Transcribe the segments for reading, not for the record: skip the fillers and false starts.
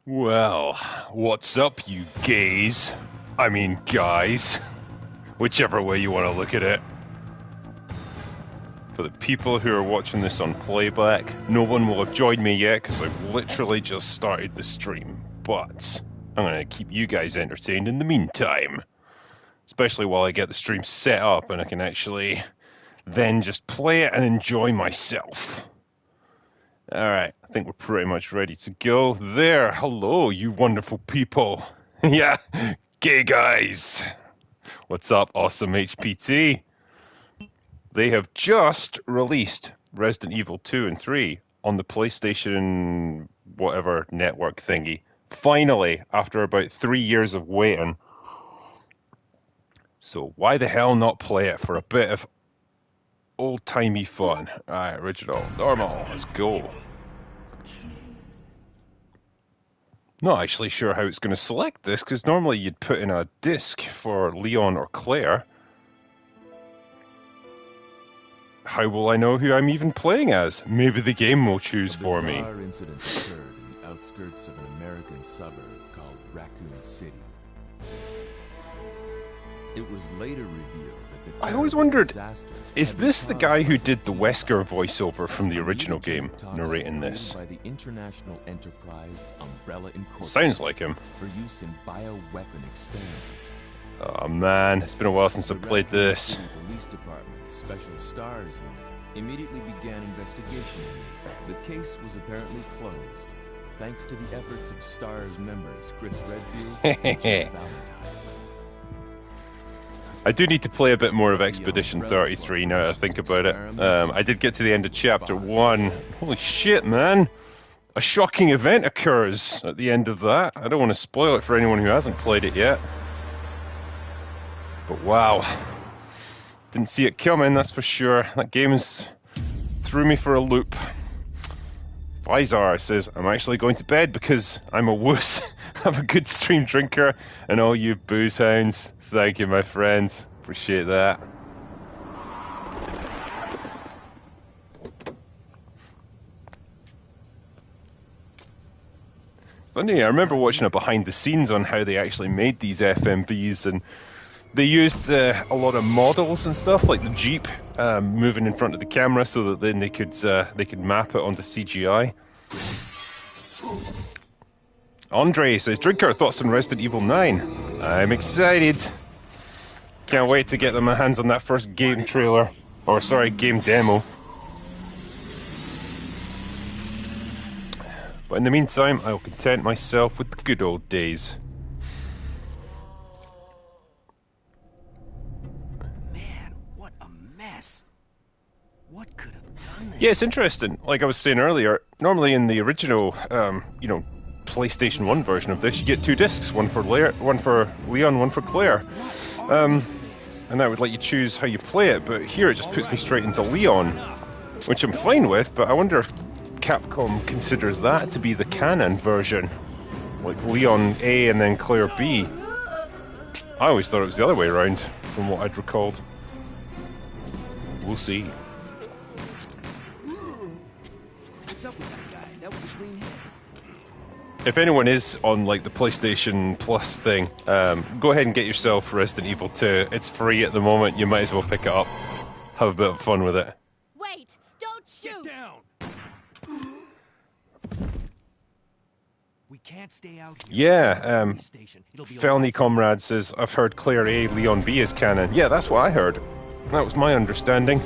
Well, what's up, you gays? I mean, guys. Whichever way you want to look at it. For the people who are watching this on playback, no one will have joined me yet because I've literally just started the stream. But I'm going to keep you guys entertained in the meantime. Especially while I get the stream set up and I can actually then just play it and enjoy myself. Alright, I think we're pretty much ready to go. There, hello, you wonderful people. Yeah, gay guys. What's up, awesome HPT? They have just released Resident Evil 2 and 3 on the PlayStation whatever network thingy. Finally, after about 3 years of waiting. So why the hell not play it for a bit of old-timey fun? Alright, original, normal, let's go. Not actually sure how it's going to select this, because normally you'd put in a disc for Leon or Claire. How will I know who I'm even playing as? Maybe the game will choose for me. A bizarre incident occurred in the outskirts of an American suburb called Raccoon City. It was later revealed that the I always wondered, disaster is had been this the caused guy by who a did the Wesker voiceover from the a original game, mutagenic toxin narrating created this? by the international enterprise Umbrella Incorporated Sounds like him. for use in bioweapon experiments. Oh man, it's been a while since I played Raccoon this. City Police Department's Special Stars Unit immediately began investigation. The case was apparently closed, thanks to the efforts of STARS members Chris Redfield and Jill Valentine. I do need to play a bit more of Expedition 33 now that I think about it. I did get to the end of Chapter 1. Holy shit, man! A shocking event occurs at the end of that. I don't want to spoil it for anyone who hasn't played it yet. But wow. Didn't see it coming, that's for sure. That game threw me for a loop. Vizar says, I'm actually going to bed because I'm a wuss. I'm a good stream drinker, and all you booze hounds. Thank you, my friends. Appreciate that. It's funny, I remember watching a behind the scenes on how they actually made these FMVs, and they used a lot of models and stuff, like the Jeep moving in front of the camera, so that then they could map it onto CGI. Andre says, Drinker, thoughts on Resident Evil 9? I'm excited. Can't wait to get my hands on that first game trailer. Or, sorry, game demo. But in the meantime, I'll content myself with the good old days. Man, what a mess. What could have done this? Yeah, it's interesting. Like I was saying earlier, normally in the original, PlayStation 1 version of this, you get two discs, one for Leon, one for Claire. And that would let you choose how you play it, but here it just puts me straight into Leon, which I'm fine with, but I wonder if Capcom considers that to be the canon version. Like Leon A and then Claire B. I always thought it was the other way around, from what I'd recalled. We'll see. What's up with that guy? That was a clean hit. If anyone is on like the PlayStation Plus thing, go ahead and get yourself Resident Evil 2. It's free at the moment. You might as well pick it up. Have a bit of fun with it. Wait! Don't shoot! Get down! We can't stay out here. Yeah, Police station. It'll be a Felny lot Comrade says, I've heard Claire A, Leon B is canon. Yeah, that's what I heard. That was my understanding.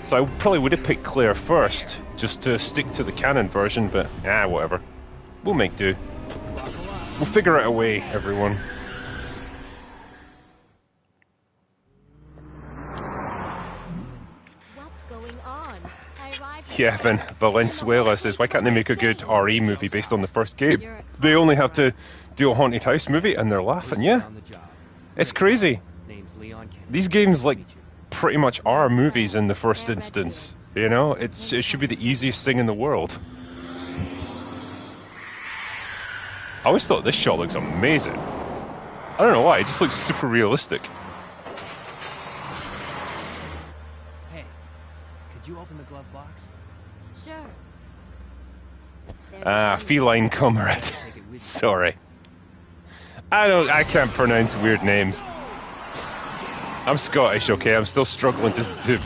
So I probably would have picked Claire first, just to stick to the canon version, but whatever. We'll make do. We'll figure out a way, everyone. What's going on? I arrived. Yeah, then Valenzuela says, why can't they make a good RE movie based on the first game? They only have to do a haunted house movie and they're laughing, yeah? on the job. It's crazy. Name's Leon Kennedy. These games, like, pretty much are movies in the first instance. You know? It should be the easiest thing in the world. I always thought this shot looks amazing. I don't know why, it just looks super realistic. Hey, could you open the glove box? Sure. There's a gun. Feline comrade. Sorry. I can't pronounce weird names. I'm Scottish, okay? I'm still struggling to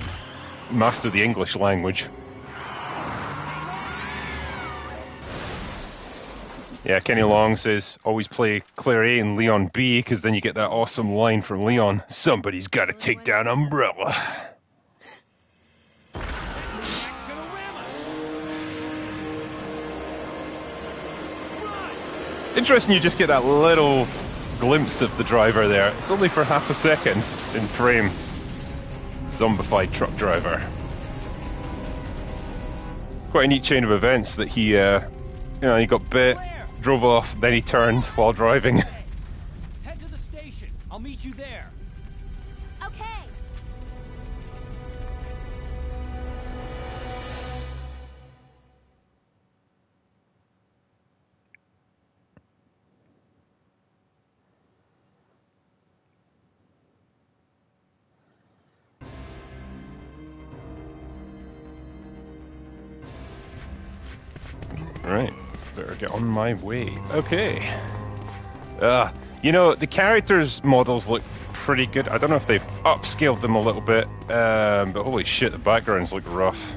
master the English language. Yeah, Kenny Long says, always play Claire A and Leon B, because then you get that awesome line from Leon, somebody's got to take down Umbrella. Interesting you just get that little glimpse of the driver there. It's only for half a second in frame. Zombified truck driver. Quite a neat chain of events that he, he got bit, drove off, then he turned while driving. Head to the station. I'll meet you there. Okay. Right, better get on my way. Okay. The characters' models look pretty good. I don't know if they've upscaled them a little bit, but holy shit, the backgrounds look rough.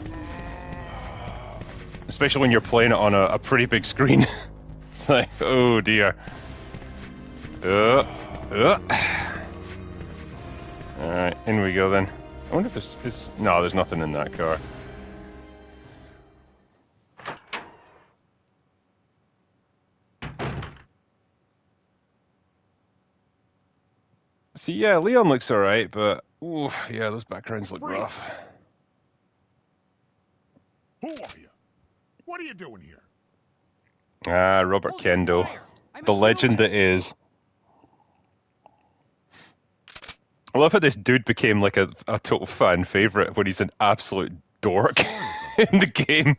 Especially when you're playing it on a pretty big screen. It's like, oh dear. Alright, in we go then. I wonder if this is... No, there's nothing in that car. See, yeah, Leon looks alright, but... Ooh, yeah, those backgrounds look rough. Who are you? What are you doing here? Robert Kendo. The legend that is. I love how this dude became like a total fan favorite when he's an absolute dork in the game.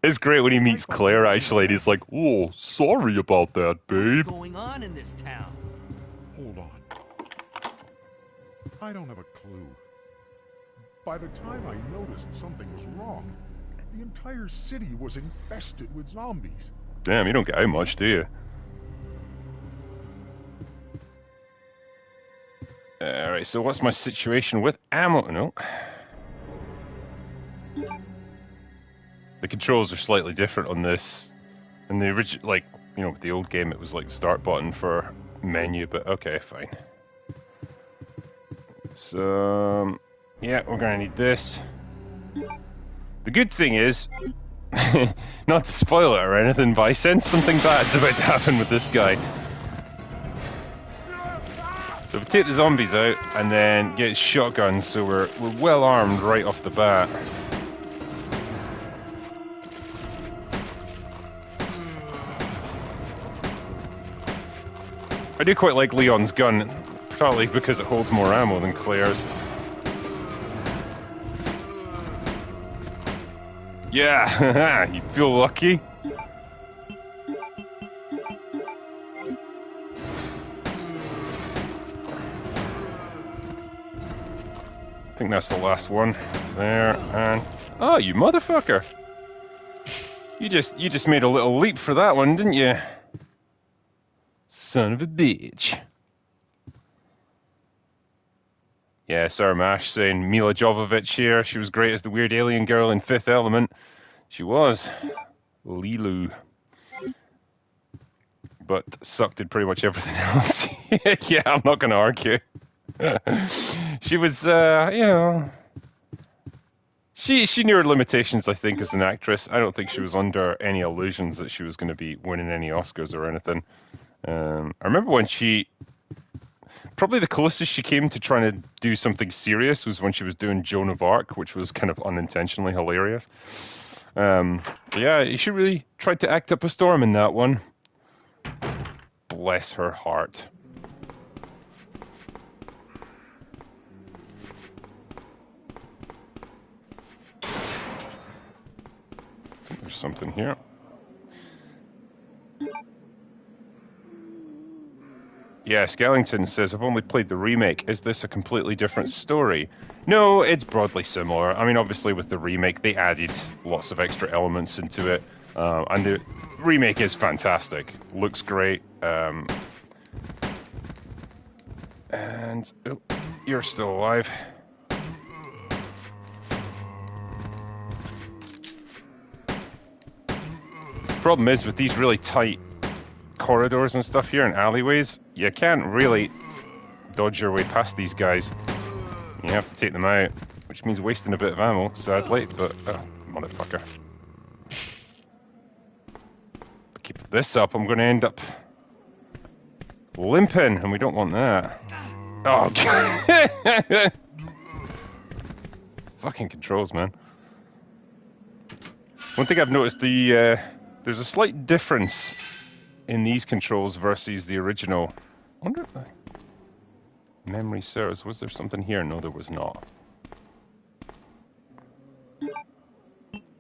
It's great when he meets Claire, actually, and he's like, oh, sorry about that, babe. What's going on in this town? Hold on. I don't have a clue. By the time I noticed something was wrong, the entire city was infested with zombies. Damn, you don't get out much, do you? Alright, so what's my situation with ammo? No. The controls are slightly different on this. In the original, with the old game, it was like the start button for menu, but okay, fine. So, yeah, we're gonna need this. The good thing is, not to spoil it or anything, but I sense something bad's about to happen with this guy. So we take the zombies out and then get shotguns, so we're well armed right off the bat. I do quite like Leon's gun, probably because it holds more ammo than Claire's. Yeah, you feel lucky? I think that's the last one. There, and... Oh, you motherfucker! You just made a little leap for that one, didn't you? Son of a bitch. Yeah, Sarah Mash saying Mila Jovovich here. She was great as the weird alien girl in Fifth Element. She was. Lilu. But sucked in pretty much everything else. Yeah, I'm not going to argue. She was, She knew her limitations, I think, as an actress. I don't think she was under any illusions that she was going to be winning any Oscars or anything. I remember when probably the closest she came to trying to do something serious was when she was doing Joan of Arc, which was kind of unintentionally hilarious. Yeah, she really tried to act up a storm in that one. Bless her heart. There's something here. Yeah, Skellington says, I've only played the remake. Is this a completely different story? No, it's broadly similar. I mean, obviously with the remake, they added lots of extra elements into it. And the remake is fantastic. Looks great. And oh, you're still alive. Problem is with these really tight corridors and stuff here and alleyways, you can't really dodge your way past these guys. You have to take them out, which means wasting a bit of ammo, sadly, but motherfucker. Keep this up, I'm going to end up limping, and we don't want that. Oh, God. Fucking controls, man. One thing I've noticed, there's a slight difference in these controls versus the original. I wonder if the memory serves. Was there something here? No, there was not.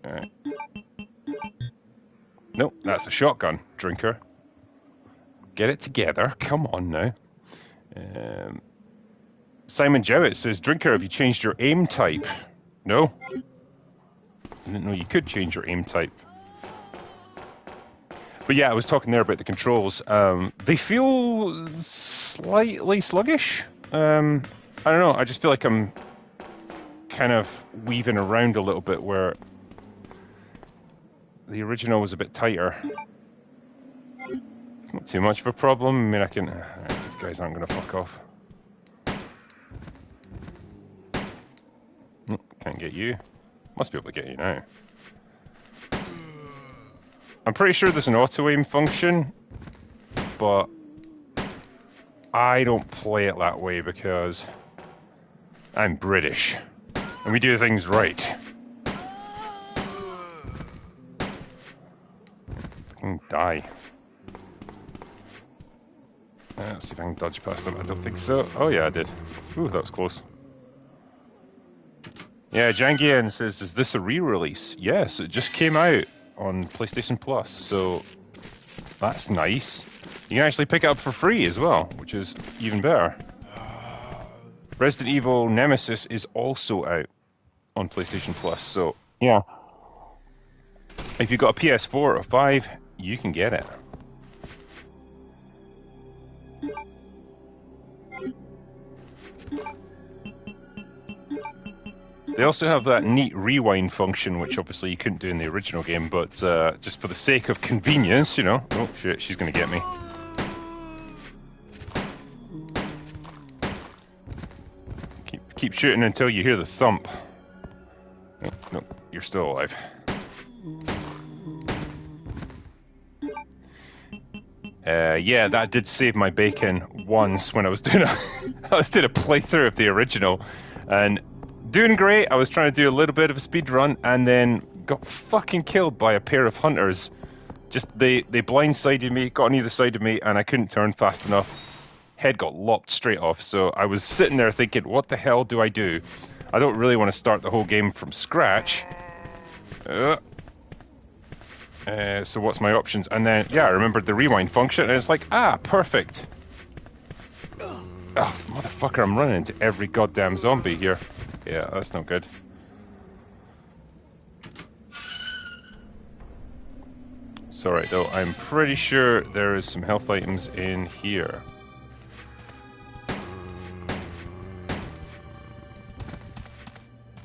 Alright. Nope, that's a shotgun, drinker. Get it together. Come on now. Simon Jewett says, Drinker, have you changed your aim type? No. I didn't know you could change your aim type. But yeah, I was talking there about the controls. They feel slightly sluggish. I don't know, I just feel like I'm kind of weaving around a little bit where the original was a bit tighter. It's not too much of a problem. I mean, I can... these guys aren't going to fuck off. Can't get you. Must be able to get you now. I'm pretty sure there's an auto-aim function, but I don't play it that way because I'm British, and we do things right. Fucking die. Let's see if I can dodge past them. I don't think so. Oh yeah, I did. Ooh, that was close. Yeah, Jangian says, is this a re-release? Yes, it just came out on PlayStation Plus, so that's nice. You can actually pick it up for free as well, which is even better. Resident Evil Nemesis is also out on PlayStation Plus, so yeah. If you've got a PS4 or 5, you can get it. They also have that neat rewind function, which obviously you couldn't do in the original game, but just for the sake of convenience, you know. Oh shit, she's gonna get me. Keep shooting until you hear the thump. No, you're still alive. Yeah, that did save my bacon once when I was doing a playthrough of the original, and doing great. I was trying to do a little bit of a speed run, and then got fucking killed by a pair of hunters. Just they blindsided me, got on either side of me, and I couldn't turn fast enough. Head got lopped straight off. So I was sitting there thinking, what the hell do I do? I don't really want to start the whole game from scratch. So what's my options? And then, yeah, I remembered the rewind function, and it's like, perfect. Oh, motherfucker, I'm running into every goddamn zombie here. Yeah, that's not good. It's alright though, I'm pretty sure there is some health items in here.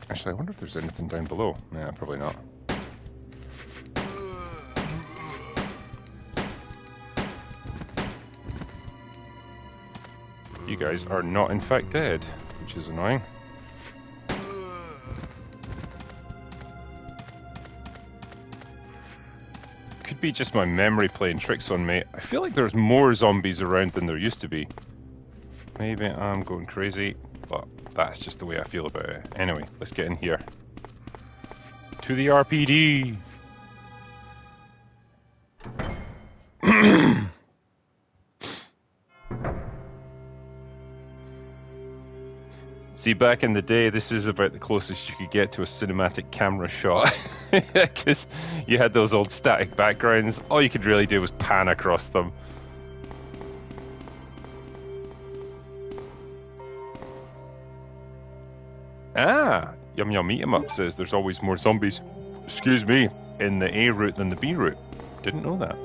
Actually, I wonder if there's anything down below. Nah, probably not. You guys are not in fact dead, which is annoying. Could be just my memory playing tricks on me. I feel like there's more zombies around than there used to be. Maybe I'm going crazy, but that's just the way I feel about it. Anyway, let's get in here. To the RPD! See, back in the day, this is about the closest you could get to a cinematic camera shot. Because you had those old static backgrounds. All you could really do was pan across them. Ah, Yum Yum Eat 'em Up says there's always more zombies, excuse me, in the A route than the B route. Didn't know that.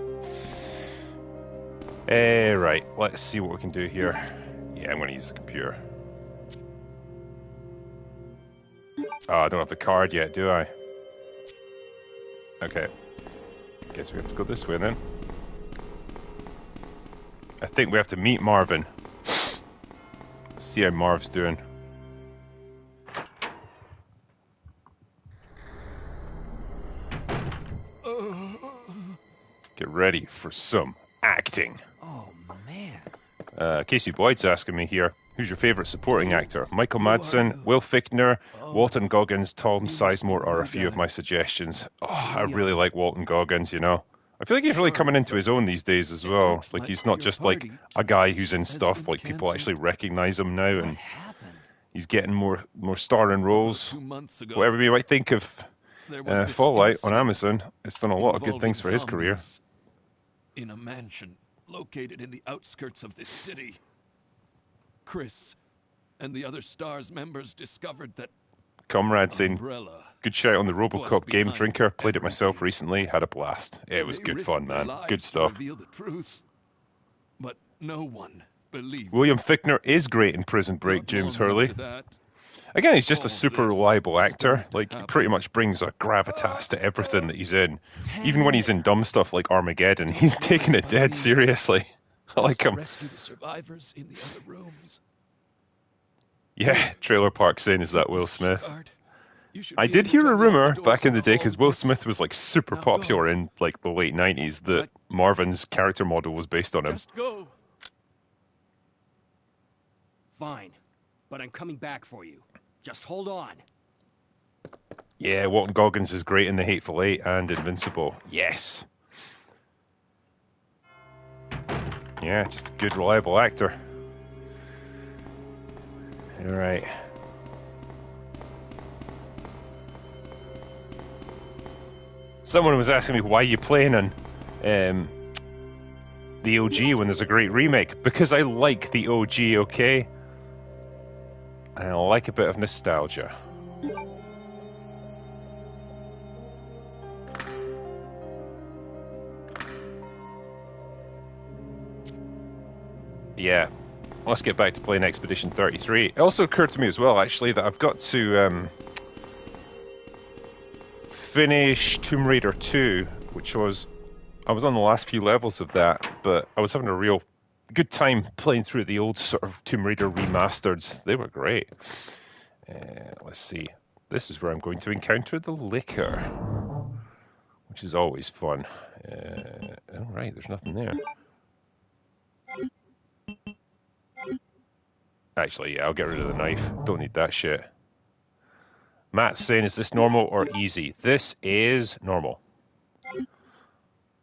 Right, let's see what we can do here. Yeah, I'm going to use the computer. Oh, I don't have the card yet, do I? Okay. Guess we have to go this way then. I think we have to meet Marvin. See how Marv's doing. Get ready for some acting. Oh, man. Casey Boyd's asking me here, who's your favourite supporting actor? Michael Madsen, Will Fichtner, Walton Goggins, Tom Sizemore are a few of my suggestions. Oh, I really like Walton Goggins, you know. I feel like he's really coming into his own these days as well. Like, he's not just like a guy who's in stuff, like people actually recognise him now, and he's getting more starring roles. Whatever you might think of Fallout on Amazon, it's done a lot of good things for his career. In a mansion located in the outskirts of this city, Chris and the other STARS members discovered that Comrade saying, Umbrella good shout on the RoboCop game behind Drinker. Played it myself everything. recently. Had a blast. It was They good risked fun, their man. lives Good to stuff. reveal the truth, but no one believed. William Fichtner is great in Prison Break, Not James long Hurley. after that, Again, he's just a all super this reliable actor. started to Like, he happen. pretty much brings a gravitas to everything that he's in. Even when he's in dumb stuff like Armageddon, he's taking it dead seriously. I like him. Rescue the survivors in the other rooms. Yeah, Trailer Park saying, is that Will Smith? Keycard. You should I be did able hear to a unlock rumor the back doors in the of day, all because Will this. Smith was like super Now popular go. in like the late 90s, that But- Marvin's character model was based on him. Just go. Fine. But I'm coming back for you. Just hold on. Yeah, Walton Goggins is great in The Hateful Eight and Invincible. Yes. Yeah, just a good, reliable actor. All right. Someone was asking me why you playing on the OG when there's a great remake. Because I like the OG, okay? And I like a bit of nostalgia. Yeah, let's get back to playing Expedition 33. It also occurred to me as well, actually, that I've got to finish Tomb Raider 2, which was... I was on the last few levels of that, but I was having a real good time playing through the old sort of Tomb Raider remasters. They were great. Let's see. This is where I'm going to encounter the liquor, which is always fun. All right, there's nothing there. Actually, yeah, I'll get rid of the knife. Don't need that shit. Matt's saying, is this normal or easy? This is normal.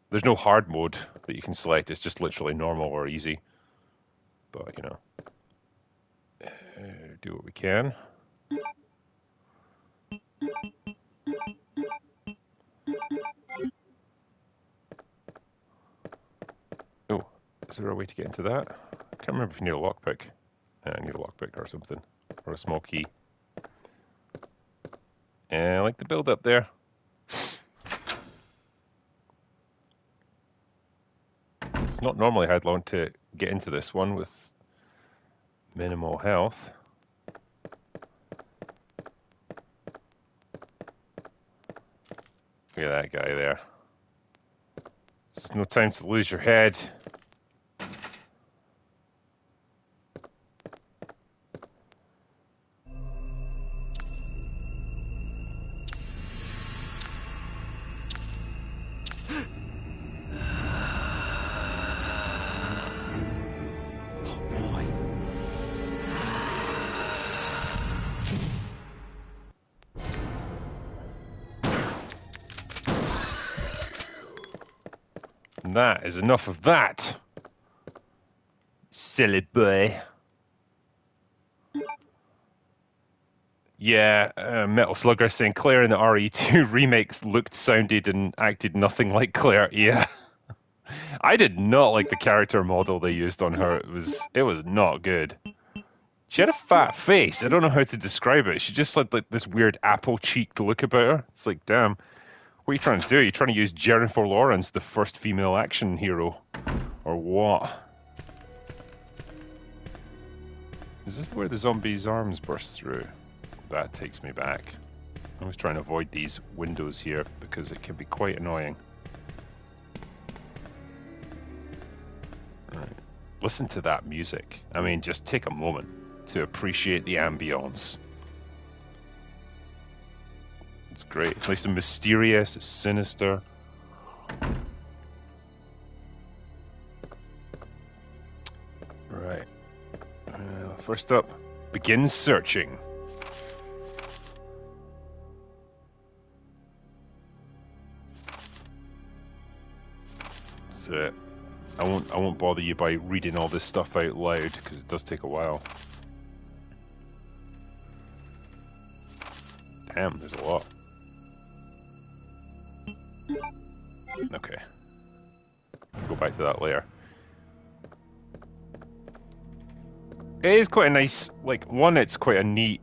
There's no hard mode that you can select. It's just literally normal or easy. But, you know, do what we can. Oh, is there a way to get into that? I can't remember if you need a lockpick. I need a lockpick or something, or a small key. And I like the build up there. It's not normally had long to get into this one with minimal health. Look at that guy there. There's no time to lose your head. And that is enough of that. Silly boy. Yeah, Metal Slugger saying Claire in the RE2 remakes looked, sounded, and acted nothing like Claire. Yeah. I did not like the character model they used on her. It was not good. She had a fat face. I don't know how to describe it. She just had like this weird apple-cheeked look about her. It's like, damn, what are you trying to do? You're trying to use Jennifer Lawrence, the first female action hero, or what? Is this where the zombie's arms burst through? That takes me back. I always try and avoid these windows here because it can be quite annoying. Right. Listen to that music. I mean, just take a moment to appreciate the ambience. It's great. It's nice and mysterious. It's sinister. Right. First up, begin searching. So, I won't bother you by reading all this stuff out loud because it does take a while. Damn, there's a lot. Okay. Go back to that later. It is quite a nice, like, one, it's quite a neat,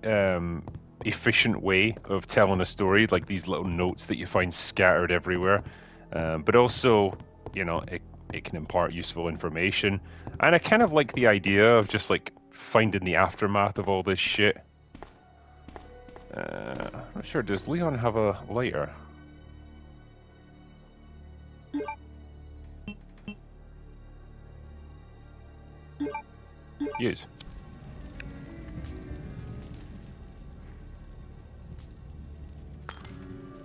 efficient way of telling a story, like these little notes that you find scattered everywhere. But also, you know, it can impart useful information. And I kind of like the idea of just, like, finding the aftermath of all this shit. I'm not sure, does Leon have a lighter? Use.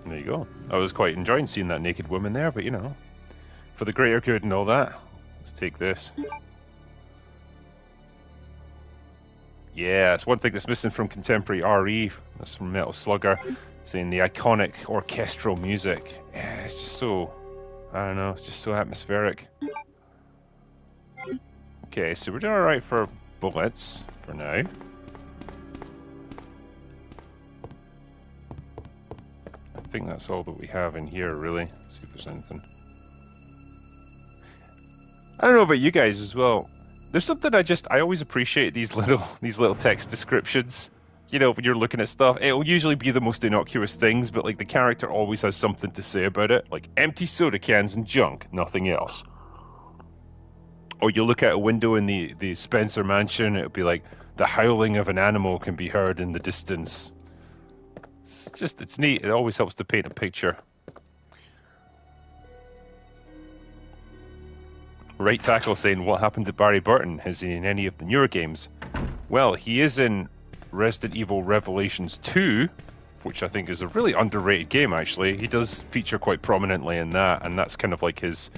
There you go. I was quite enjoying seeing that naked woman there, but you know, for the greater good and all that, let's take this. Yeah, it's one thing that's missing from contemporary RE. That's from Metal Slugger, saying the iconic orchestral music. Yeah, it's just so, I don't know, it's just so atmospheric. Okay, so we're doing alright for bullets for now. I think that's all that we have in here, really. Let's see if there's anything. I don't know about you guys as well. There's something I always appreciate these little text descriptions. You know, when you're looking at stuff, it'll usually be the most innocuous things, but like the character always has something to say about it. Like empty soda cans and junk, nothing else. Or you look out a window in the Spencer mansion, it'll be like, the howling of an animal can be heard in the distance. It's neat. It always helps to paint a picture. Right Tackle saying, what happened to Barry Burton? Is he in any of the newer games? Well, he is in Resident Evil Revelations 2, which I think is a really underrated game, actually. He does feature quite prominently in that, and that's kind of like his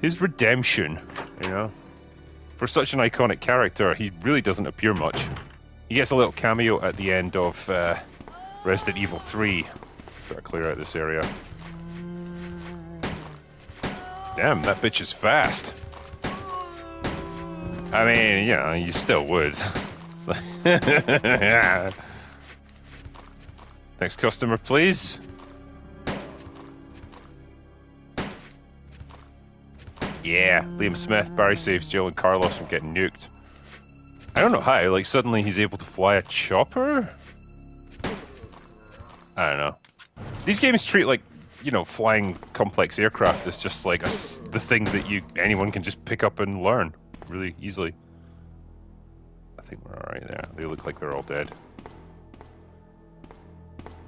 redemption, you know? For such an iconic character, he really doesn't appear much. He gets a little cameo at the end of Resident Evil 3. Better clear out this area. Damn, that bitch is fast. I mean, you know, you still would. Next customer, please. Yeah, Liam Smith, Barry saves Jill and Carlos from getting nuked. I don't know how, like suddenly he's able to fly a chopper? I don't know. These games treat like, you know, flying complex aircraft as just like the thing that anyone can just pick up and learn really easily. I think we're alright there. They look like they're all dead.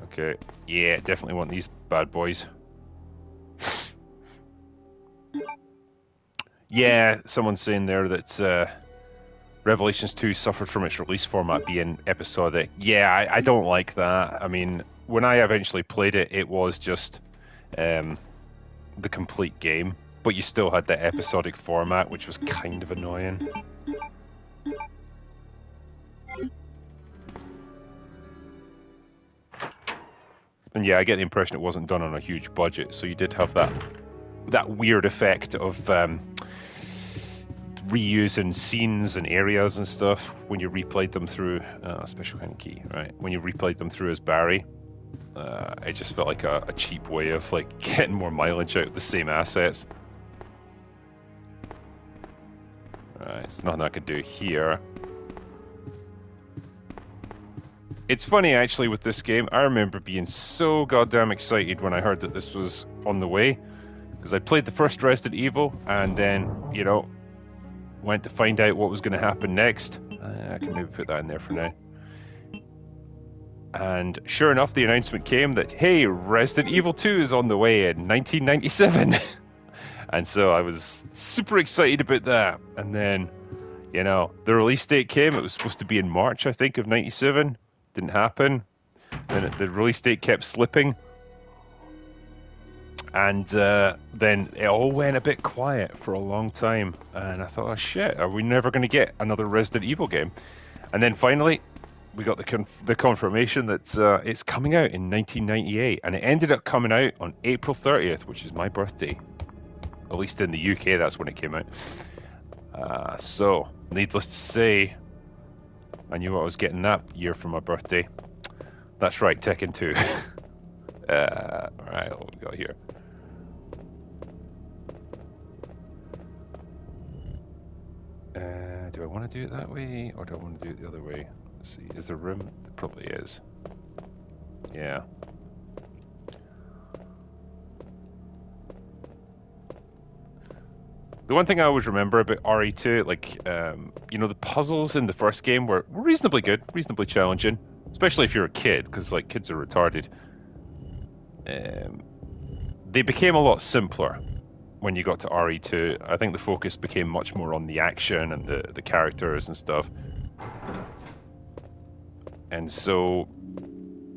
Okay, yeah, definitely want these bad boys. Yeah, someone's saying there that Revelations 2 suffered from its release format being episodic. Yeah, I don't like that. I mean, when I eventually played it, it was just the complete game, but you still had the episodic format, which was kind of annoying. And yeah, I get the impression it wasn't done on a huge budget, so you did have that weird effect of reusing scenes and areas and stuff when you replayed them through special kind of key, right? When you replayed them through as Barry, it just felt like a cheap way of like getting more mileage out of the same assets. Alright, so nothing I could do here. It's funny, actually, with this game. I remember being so goddamn excited when I heard that this was on the way. Because I played the first Resident Evil, and then, you know, went to find out what was going to happen next. I can maybe put that in there for now. And sure enough, the announcement came that, hey, Resident Evil 2 is on the way in 1997. And so I was super excited about that. And then, you know, the release date came. It was supposed to be in March, I think, of 97. Didn't happen. Then the release date kept slipping. And then it all went a bit quiet for a long time. And I thought, oh shit, are we never going to get another Resident Evil game? And then finally, we got the confirmation that it's coming out in 1998. And it ended up coming out on April 30th, which is my birthday. At least in the UK, that's when it came out. So, needless to say, I knew I was getting that year for my birthday. That's right, Tekken 2. Alright, what we got here? Do I want to do it that way, or do I want to do it the other way? Let's see, is there room? There probably is. Yeah. The one thing I always remember about RE2, like, you know, the puzzles in the first game were reasonably good, reasonably challenging, especially if you're a kid, because, like, kids are retarded. They became a lot simpler when you got to RE2. I think the focus became much more on the action and the characters and stuff. And so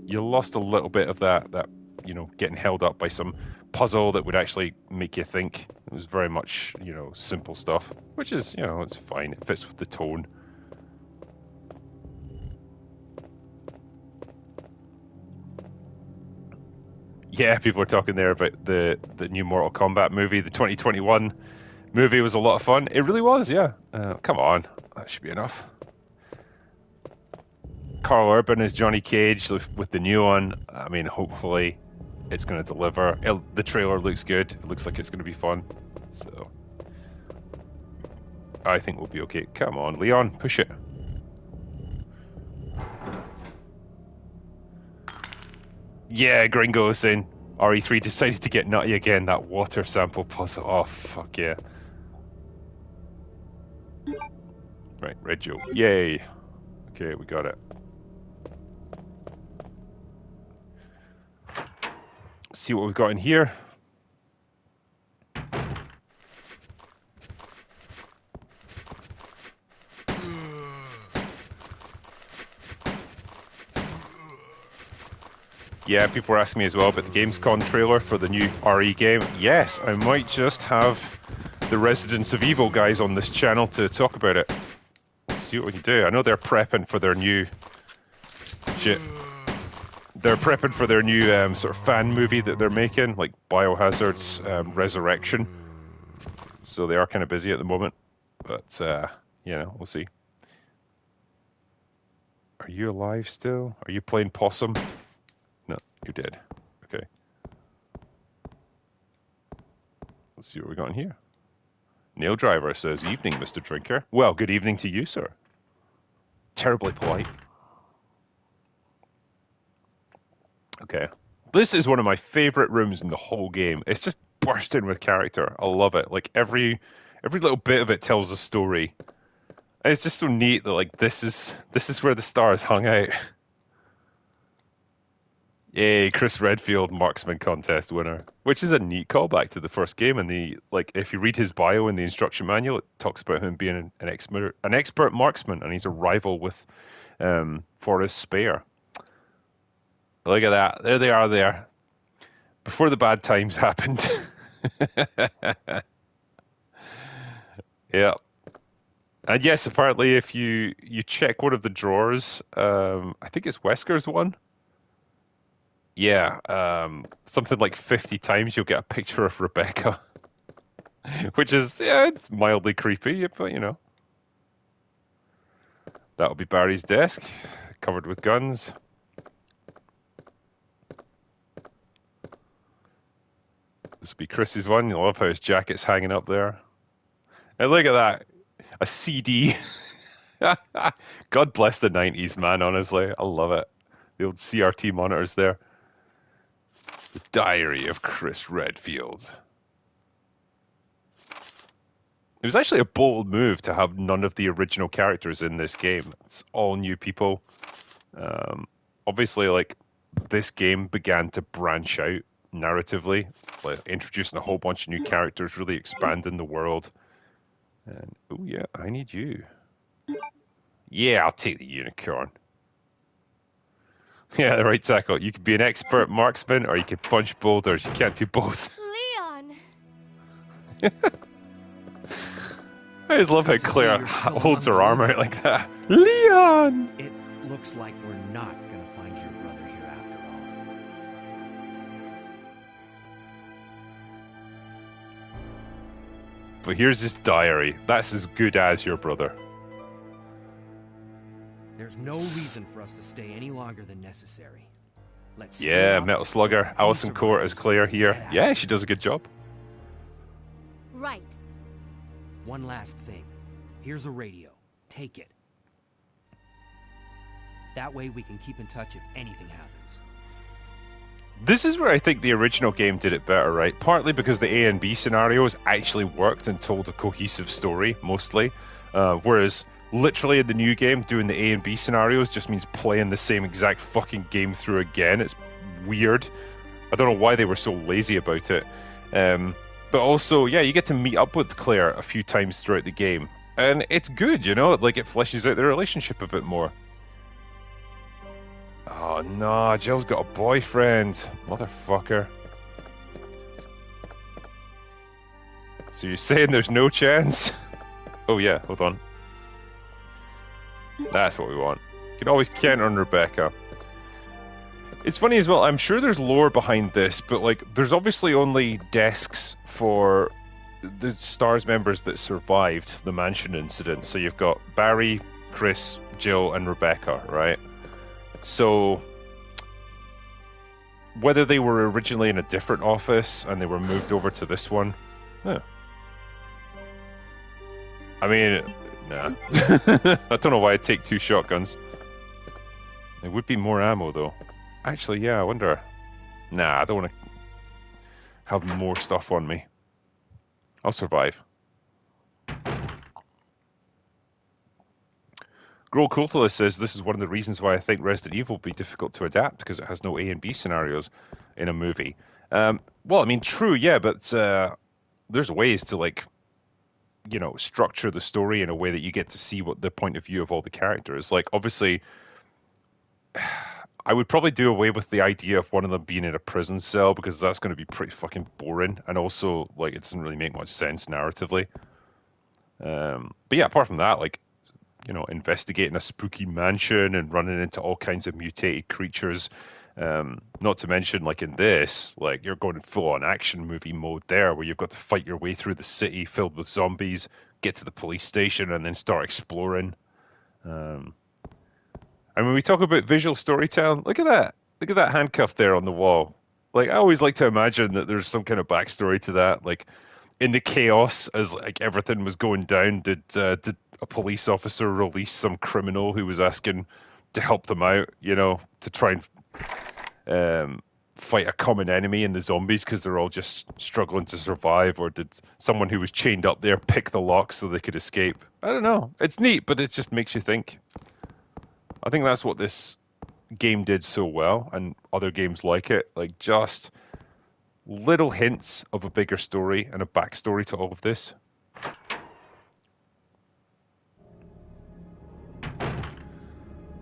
you lost a little bit of that, you know, getting held up by some puzzle that would actually make you think. It was very much, you know, simple stuff, which is, you know, it's fine. It fits with the tone. Yeah, people are talking there about the new Mortal Kombat movie. The 2021 movie was a lot of fun. It really was, yeah. Come on, that should be enough. Carl Urban is Johnny Cage with the new one. I mean, hopefully it's going to deliver. The trailer looks good. It looks like it's going to be fun. So I think we'll be okay. Come on, Leon, push it. Yeah, Gringo is saying RE3 decided to get nutty again. That water sample puzzle. Oh, fuck yeah. Right, Red Joe. Yay. Okay, we got it. See what we've got in here. Yeah, people were asking me as well about the Gamescom trailer for the new RE game. Yes, I might just have the Residents of Evil guys on this channel to talk about it. See what we can do. I know they're prepping for their new shit. They're prepping for their new sort of fan movie that they're making, like Biohazard's Resurrection. So they are kind of busy at the moment, but you know, we'll see. Are you alive still? Are you playing possum? No, you're dead. Okay. Let's see what we got in here. Nail Driver says, "Evening, Mr. Drinker." Well, good evening to you, sir. Terribly polite. Okay. This is one of my favorite rooms in the whole game. It's just bursting with character. I love it. Like every little bit of it tells a story. And it's just so neat that like this is where the stars hung out. Yay, Chris Redfield marksman contest winner, which is a neat callback to the first game. And the like, if you read his bio in the instruction manual, it talks about him being an expert marksman, and he's a rival with Forrest Spear. Look at that! There they are. There, before the bad times happened. Yeah, and yes, apparently, if you check one of the drawers, I think it's Wesker's one. Yeah, something like 50 times you'll get a picture of Rebecca, which is, yeah, it's mildly creepy, but you know. That'll be Barry's desk, covered with guns. This will be Chris's one. I love how his jacket's hanging up there. And look at that, a CD. God bless the 90s, man, honestly. I love it. The old CRT monitors there. The Diary of Chris Redfield. It was actually a bold move to have none of the original characters in this game. It's all new people. Obviously, like, this game began to branch out narratively, like introducing a whole bunch of new characters, really expanding the world. And oh yeah, I need you. Yeah, I'll take the unicorn. Yeah, the right tackle. You could be an expert marksman, or you could punch boulders. You can't do both. Leon! I just love how Good to see Claire you're still holds her among the arm out living. like that. Leon! It looks like we're not gonna find your brother here after all. But here's his diary. That's as good as your brother. There's no reason for us to stay any longer than necessary. Let's split Yeah, up, Metal Slugger. find Alison some Court as roads, Claire and here. get out. Yeah, she does a good job. Right. One last thing. Here's a radio. Take it. That way we can keep in touch if anything happens. This is where I think the original game did it better, right? Partly because the A and B scenarios actually worked and told a cohesive story, mostly. Whereas, literally in the new game, doing the A and B scenarios just means playing the same exact fucking game through again. It's weird. I don't know why they were so lazy about it. But also, yeah, you get to meet up with Claire a few times throughout the game. And it's good, you know? Like, it fleshes out their relationship a bit more. Oh no, Jill's got a boyfriend. Motherfucker. So you're saying there's no chance? Oh yeah, hold on. That's what we want. You can always count on Rebecca. It's funny as well, I'm sure there's lore behind this, but like, there's obviously only desks for the STARS members that survived the mansion incident. So you've got Barry, Chris, Jill, and Rebecca, right? So, whether they were originally in a different office and they were moved over to this one, yeah. I mean, nah. I don't know why I'd take 2 shotguns. There would be more ammo, though. Actually, yeah, I wonder. Nah, I don't want to have more stuff on me. I'll survive. Grohl Kultula says this is one of the reasons why I think Resident Evil will be difficult to adapt, because it has no A and B scenarios in a movie. Well, I mean, true, yeah, but there's ways to, like, you know, structure the story in a way that you get to see what the point of view of all the characters. Like, obviously, I would probably do away with the idea of one of them being in a prison cell, because that's going to be pretty fucking boring, and also, like, it doesn't really make much sense narratively. But yeah, apart from that, like, you know, investigating a spooky mansion and running into all kinds of mutated creatures. Not to mention, like in this, like you're going full-on action movie mode there, where you've got to fight your way through the city filled with zombies, get to the police station, and then start exploring. And when we talk about visual storytelling, look at that. Look at that handcuff there on the wall. Like, I always like to imagine that there's some kind of backstory to that. Like, in the chaos, as like everything was going down, did a police officer release some criminal who was asking to help them out, you know, to try and fight a common enemy in the zombies because they're all just struggling to survive? Or did someone who was chained up there pick the lock so they could escape? I don't know. It's neat, but it just makes you think. I think that's what this game did so well, and other games like it, like just little hints of a bigger story and a backstory to all of this.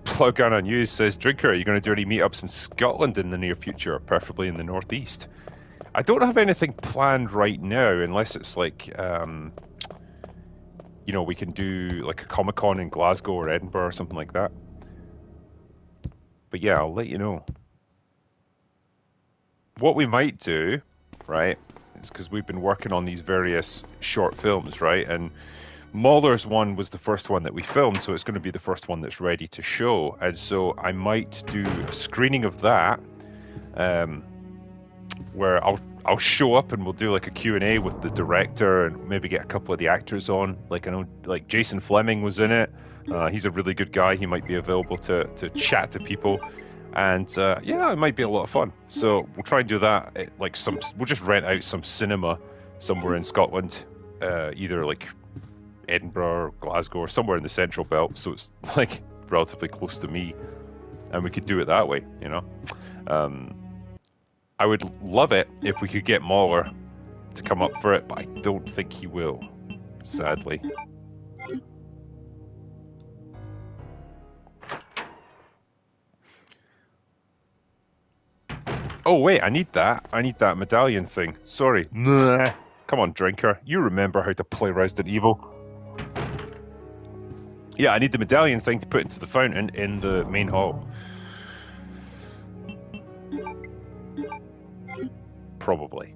Plugana News says, Drinker, are you going to do any meetups in Scotland in the near future, preferably in the northeast? I don't have anything planned right now, unless it's like, you know, we can do like a Comic-Con in Glasgow or Edinburgh or something like that. But yeah, I'll let you know. What we might do, right, is because we've been working on these various short films, right, and Mahler's one was the first one that we filmed, so it's going to be the first one that's ready to show. And so I might do a screening of that, where I'll show up and we'll do like a Q&A with the director and maybe get a couple of the actors on. Like, I know, like Jason Fleming was in it. He's a really good guy. He might be available to chat to people. And yeah, it might be a lot of fun. So we'll try and do that. We'll just rent out some cinema somewhere in Scotland, either like Edinburgh or Glasgow or somewhere in the Central Belt. So it's like relatively close to me, and we could do it that way. You know, I would love it if we could get Mauler to come up for it, but I don't think he will, sadly. Oh wait, I need that. I need that medallion thing. Sorry. Nah. Come on, drinker. You remember how to play Resident Evil. Yeah, I need the medallion thing to put into the fountain in the main hall. Probably.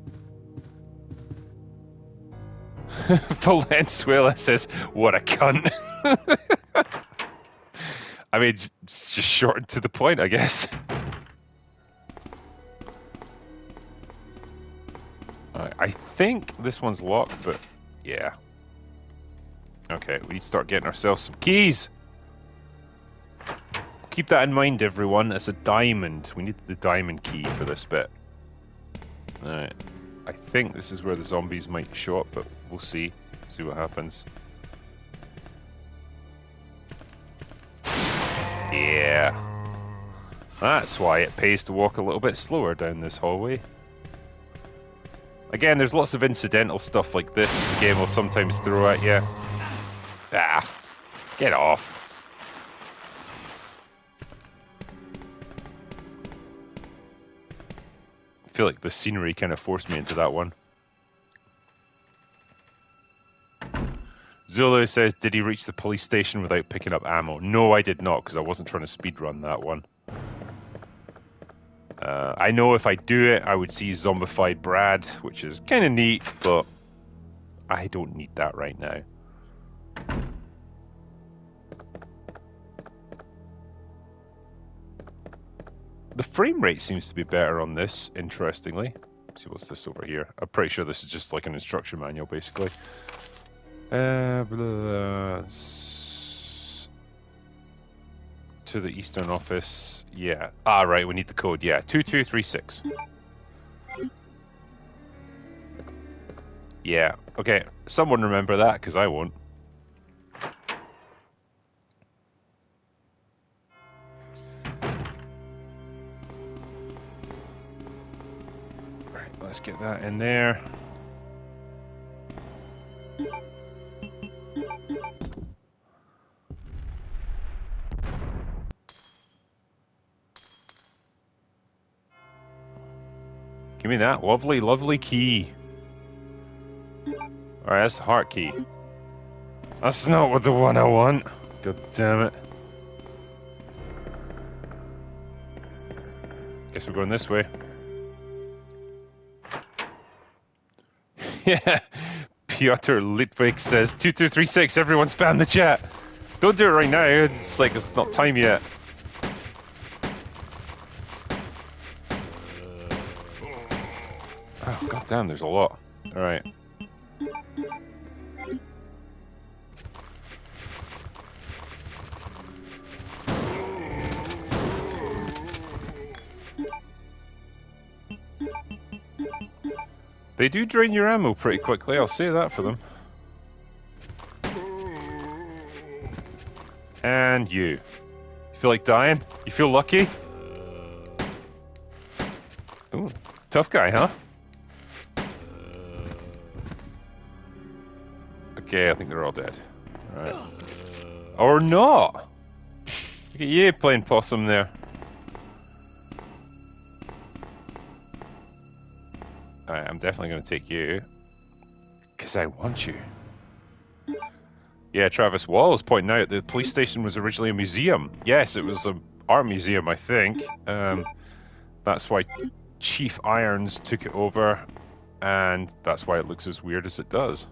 Valenzuela says, what a cunt. I mean, it's just short and to the point, I guess. I think this one's locked, but yeah. Okay, we need to start getting ourselves some keys. Keep that in mind, everyone. It's a diamond. We need the diamond key for this bit. Alright. I think this is where the zombies might show up, but we'll see. See what happens. Yeah. That's why it pays to walk a little bit slower down this hallway. Again, there's lots of incidental stuff like this the game will sometimes throw at you. Ah, get off. I feel like the scenery kind of forced me into that one. Zulu says, did he reach the police station without picking up ammo? No, I did not, because I wasn't trying to speedrun that one. I know if I do it, I would see zombified Brad, which is kind of neat, but I don't need that right now. The frame rate seems to be better on this, interestingly. Let's see, what's this over here? I'm pretty sure this is just like an instruction manual, basically. To the Eastern office. Yeah. Ah, right, we need the code. Yeah, 2236. Yeah. Okay, someone remember that, because I won't. Right, let's get that in there. Give me that lovely, lovely key. Alright, that's the heart key. That's not what the one I want. God damn it. Guess we're going this way. Yeah. Piotr Litwig says 2236, everyone spam the chat. Don't do it right now, it's like it's not time yet. Oh, god damn, there's a lot. Alright. They do drain your ammo pretty quickly, I'll say that for them. And you. You feel like dying? You feel lucky? Ooh, tough guy, huh? Okay, I think they're all dead. Alright. Or not! Look at you playing possum there. Alright, I'm definitely going to take you. Because I want you. Yeah, Travis Wall is pointing out the police station was originally a museum. Yes, it was an art museum, I think. That's why Chief Irons took it over. And that's why it looks as weird as it does.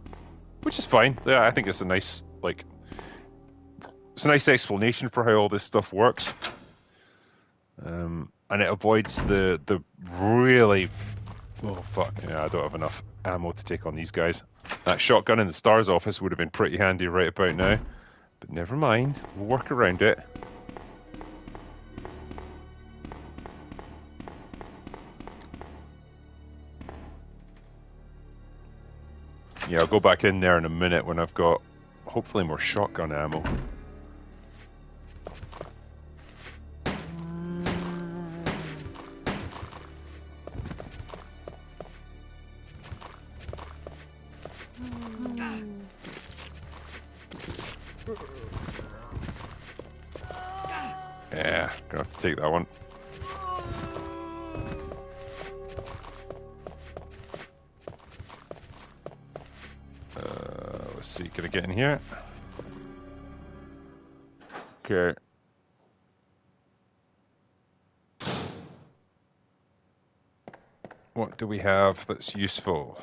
Which is fine. Yeah, I think it's a nice, like... It's a nice explanation for how all this stuff works. And it avoids the really... Oh, fuck. Yeah, I don't have enough ammo to take on these guys. That shotgun in the STARS office would have been pretty handy right about now. But never mind. We'll work around it. Yeah, I'll go back in there in a minute when I've got hopefully more shotgun ammo. Yeah, gonna have to take that one. Let's see, can I get in here? Okay. What do we have that's useful?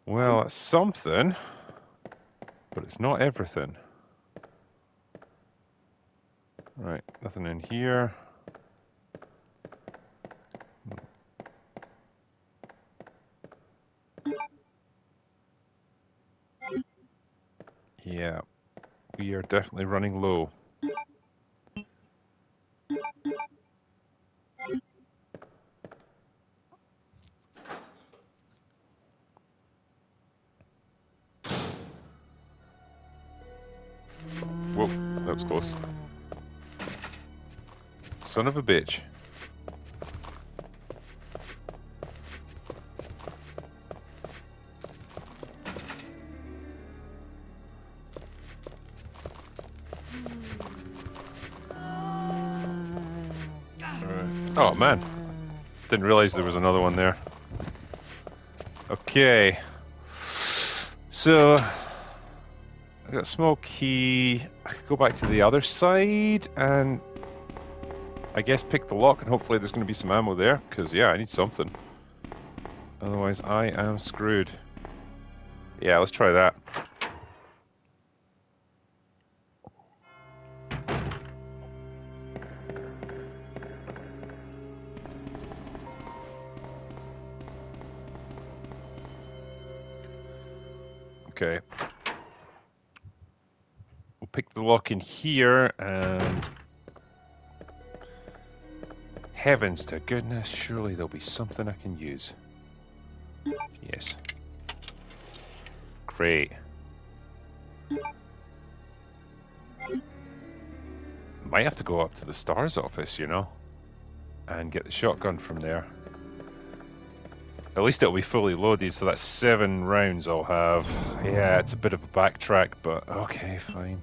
Well, it's something, but it's not everything. Right, nothing in here. Yeah, we are definitely running low. Whoa, that was close. Son of a bitch. Oh man, didn't realize there was another one there. Okay, so I got a small key. I could go back to the other side and I guess pick the lock, and hopefully there's going to be some ammo there, because yeah, I need something. Otherwise I am screwed. Yeah, let's try that. Okay. We'll pick the lock in here, and heavens to goodness, surely there'll be something I can use. Yes. Great. Might have to go up to the STARS office, you know, and get the shotgun from there. At least it'll be fully loaded, so that's 7 rounds I'll have. Yeah, it's a bit of a backtrack, but okay, fine.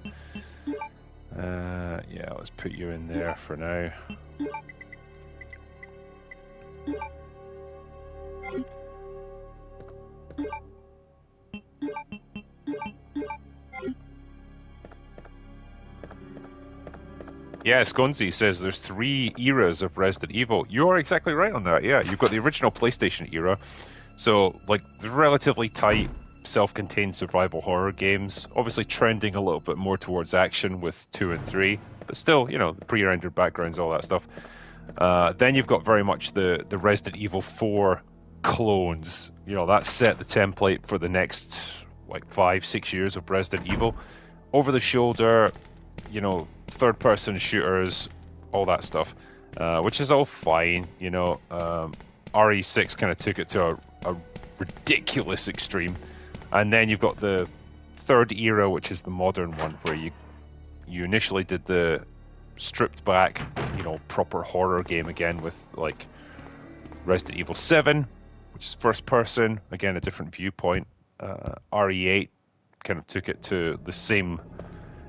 Yeah, let's put you in there for now. Yeah, Sconzi says there's 3 eras of Resident Evil. You are exactly right on that, yeah. You've got the original PlayStation era, so like relatively tight, self-contained survival horror games, obviously trending a little bit more towards action with 2 and 3, but still, you know, the pre-rendered backgrounds, all that stuff. Then you've got very much the Resident Evil 4 clones. You know, that set the template for the next like 5-6 years of Resident Evil. Over the shoulder, you know, third-person shooters, all that stuff, which is all fine. You know, RE6 kind of took it to a ridiculous extreme, and then you've got the third era, which is the modern one, where you initially did the stripped back, you know, proper horror game again with like Resident Evil 7, which is first person, again a different viewpoint. RE8 kind of took it to the same.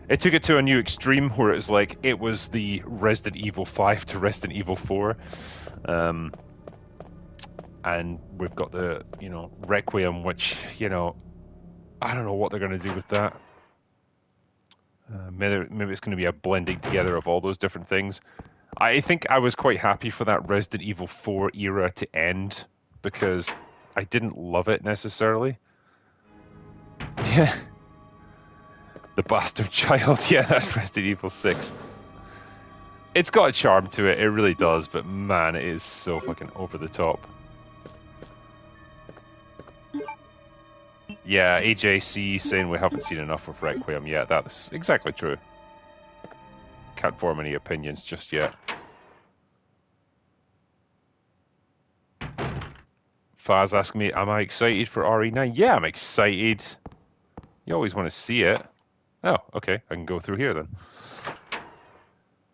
It took it to a new extreme where it was like it was the Resident Evil 5 to Resident Evil 4, and we've got the, you know, Requiem, which, you know, I don't know what they're going to do with that. Maybe it's going to be a blending together of all those different things. I think I was quite happy for that Resident Evil 4 era to end, because I didn't love it necessarily. Yeah. The bastard child, yeah, that's Resident Evil 6. It's got a charm to it, it really does, but man, it is so fucking over the top. Yeah, AJC saying we haven't seen enough of Requiem yet, that's exactly true. can't form any opinions just yet. Faz asking me, am I excited for RE9? Yeah, I'm excited. You always want to see it. Oh, okay, I can go through here then.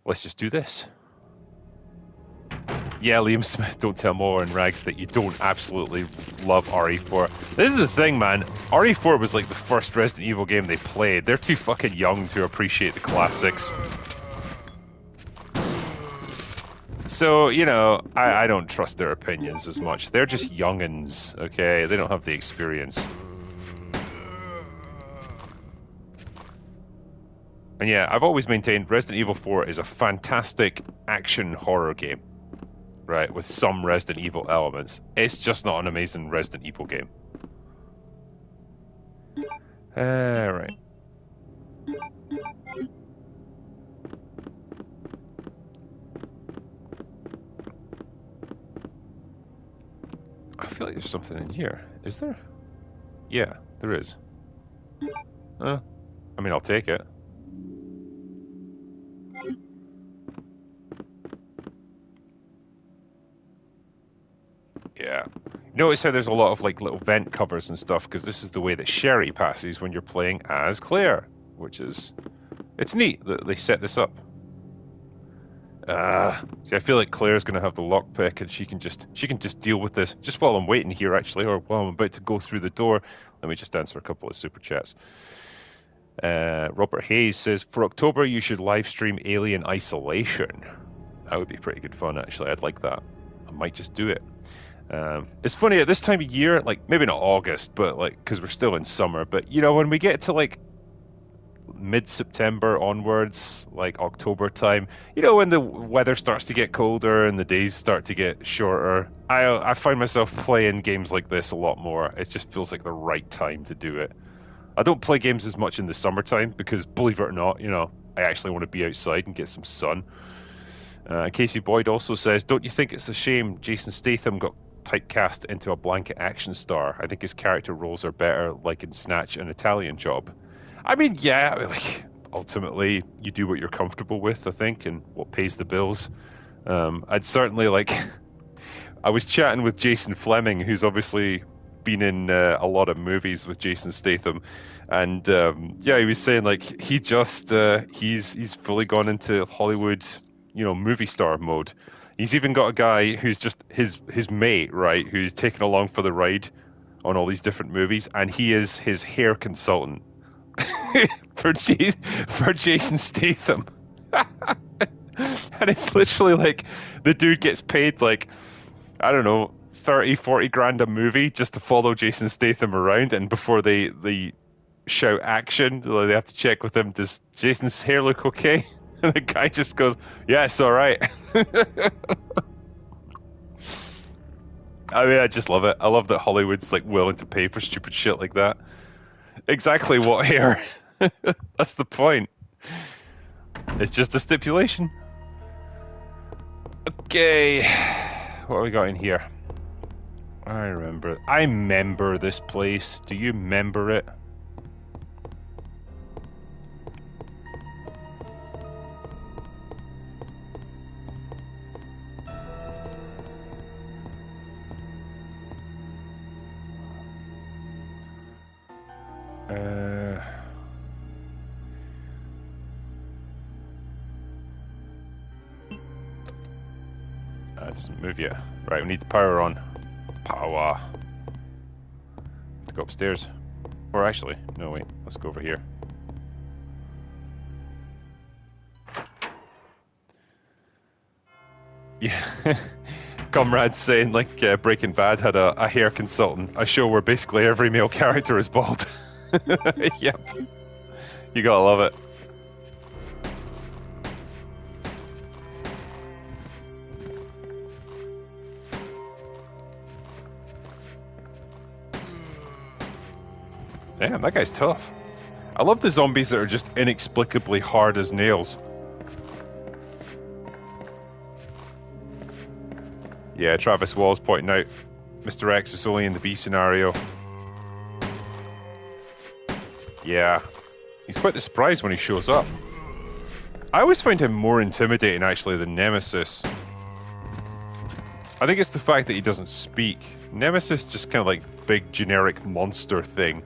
Let's just do this. Yeah, Liam Smith, don't tell Moore and Rags that you don't absolutely love RE4. This is the thing, man. RE4 was like the first Resident Evil game they played. They're too fucking young to appreciate the classics. So, you know, I don't trust their opinions as much. They're just youngins, okay? They don't have the experience. And yeah, I've always maintained Resident Evil 4 is a fantastic action horror game. Right, with some Resident Evil elements. It's just not an amazing Resident Evil game. Right. I feel like there's something in here. Is there? Yeah, there is. I mean, I'll take it. Yeah. Notice how there's a lot of like little vent covers and stuff, because this is the way that Sherry passes when you're playing as Claire, which is... It's neat that they set this up. See, I feel like Claire's going to have the lockpick, and she can just deal with this. Just while I'm waiting here, actually, or while I'm about to go through the door, let me just answer a couple of super chats. Robert Hayes says, for October you should live stream Alien Isolation. That would be pretty good fun, actually. I'd like that. I might just do it. It's funny at this time of year, like maybe not August, but like because we're still in summer. But you know, when we get to like mid-September onwards, like October time, you know, when the weather starts to get colder and the days start to get shorter, I find myself playing games like this a lot more. It just feels like the right time to do it. I don't play games as much in the summertime because, believe it or not, you know, I actually want to be outside and get some sun. Casey Boyd also says, don't you think it's a shame Jason Statham got typecast into a blanket action star? I think his character roles are better, like in Snatch and Italian Job. I mean, yeah, like, ultimately, you do what you're comfortable with, I think, and what pays the bills. I'd certainly, like... I was chatting with Jason Fleming, who's obviously been in a lot of movies with Jason Statham, and yeah, he was saying, like, he just... he's fully gone into Hollywood, you know, movie star mode. He's even got a guy who's just his mate, right, who's taken along for the ride on all these different movies, and he is his hair consultant for Jason Statham. And it's literally like the dude gets paid like, I don't know, 30-40 grand a movie just to follow Jason Statham around, and before they shout action, they have to check with him, does Jason's hair look okay? And the guy just goes, yeah, it's all right. I mean, I just love it. I love that Hollywood's like willing to pay for stupid shit like that. Exactly what hair? That's the point. It's just a stipulation. Okay, what have we got in here? I remember this place. Do you remember it? It doesn't move yet. Right, we need the power on. Power. Let's go upstairs. Or actually, no wait, let's go over here. Yeah. Comrade's saying like Breaking Bad had a hair consultant, a show where basically every male character is bald. Yep. You gotta love it. Damn, that guy's tough. I love the zombies that are just inexplicably hard as nails. Yeah, Travis Wall's pointing out Mr. X is only in the B scenario. Yeah. He's quite the surprise when he shows up. I always find him more intimidating, actually, than Nemesis. I think it's the fact that he doesn't speak. Nemesis is just kind of like big generic monster thing.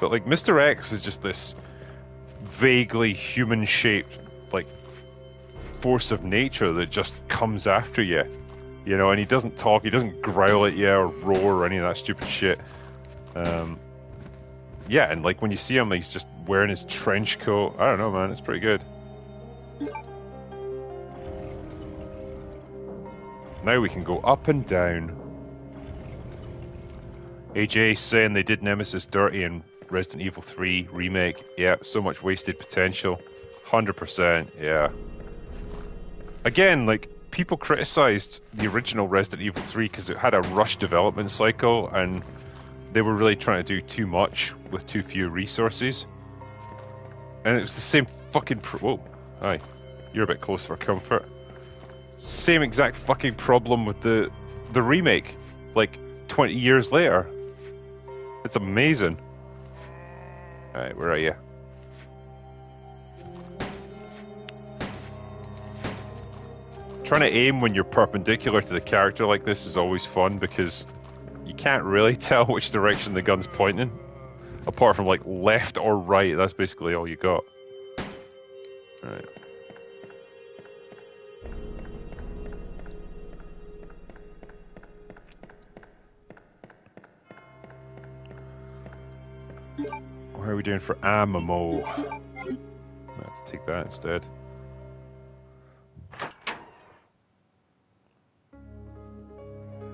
But like Mr. X is just this vaguely human-shaped like force of nature that just comes after you. You know, and he doesn't talk, he doesn't growl at you or roar or any of that stupid shit. Yeah, and like when you see him, he's just wearing his trench coat. I don't know, man, it's pretty good. Now we can go up and down. AJ saying they did Nemesis dirty in Resident Evil 3 remake. Yeah, so much wasted potential. 100%, yeah. Again, like, people criticized the original Resident Evil 3 because it had a rushed development cycle and they were really trying to do too much with too few resources. And it was the same fucking whoa, hi. You're a bit close for comfort. Same exact fucking problem with the remake, like 20 years later. It's amazing. Alright, where are you? Trying to aim when you're perpendicular to the character like this is always fun because you can't really tell which direction the gun's pointing. Apart from like left or right, that's basically all you got. Alright. How are we doing for ammo? I have to take that instead.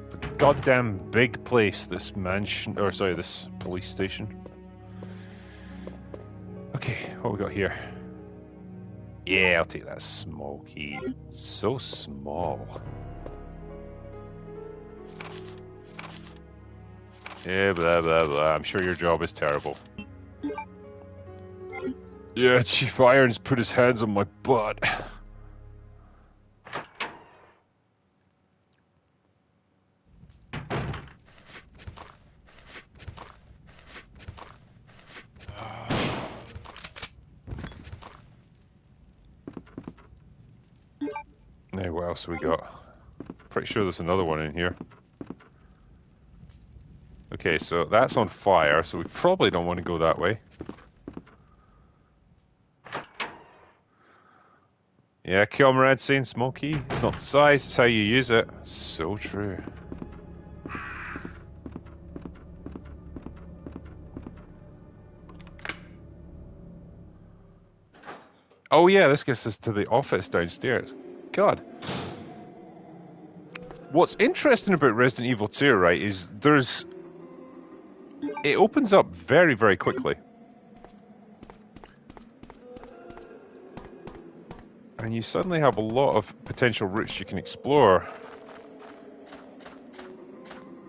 It's a goddamn big place, this mansion, or sorry, this police station. Okay, what we got here? Yeah, I'll take that small key. So small. Yeah, blah blah blah. I'm sure your job is terrible. Yeah, Chief Irons put his hands on my butt. Now, what else have we got? Pretty sure there's another one in here. Okay, so that's on fire, so we probably don't want to go that way. Yeah, comrade saying smoky. It's not the size, it's how you use it. So true. Oh yeah, this gets us to the office downstairs. God. What's interesting about Resident Evil 2, right, is it opens up very, very quickly. And you suddenly have a lot of potential routes you can explore.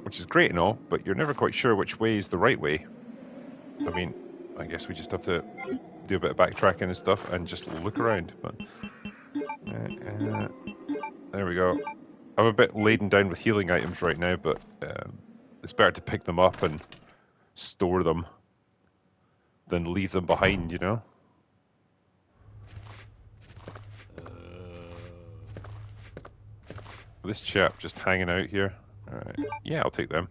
Which is great and all, but you're never quite sure which way is the right way. I mean, I guess we just have to do a bit of backtracking and stuff and just look around. But there we go. I'm a bit laden down with healing items right now, but it's better to pick them up and store them than leave them behind, you know? This chap just hanging out here. Alright. Yeah, I'll take them.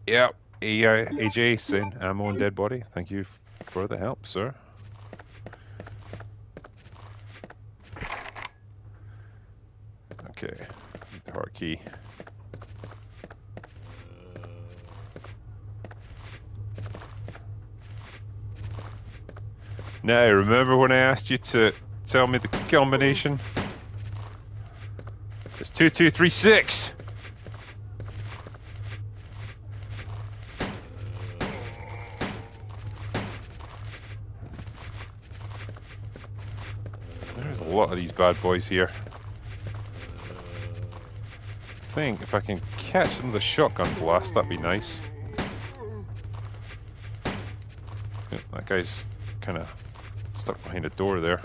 Yep. AJ saying ammo and dead body. Thank you for the help, sir. Okay. Need the heart key. Now, remember when I asked you to tell me the combination? It's 2236. There's a lot of these bad boys here. I think if I can catch them with a shotgun blast, that'd be nice. Yeah, that guy's kind of stuck behind a door there.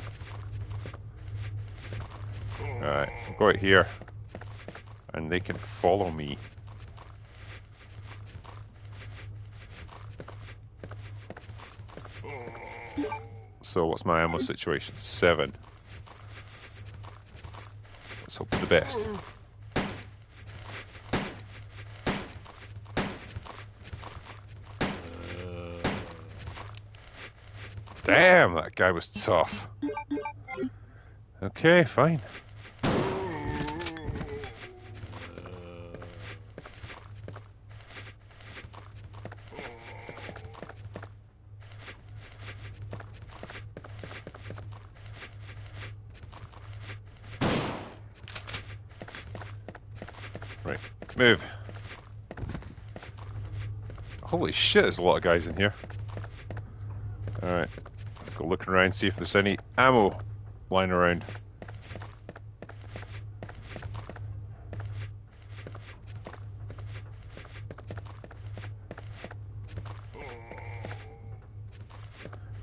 Alright, I'll go out here. And they can follow me. So what's my ammo situation? 7. Let's hope for the best. Damn, that guy was tough. Okay, fine. Right, move. Holy shit, there's a lot of guys in here. Alright, let's go looking around, see if there's any ammo lying around.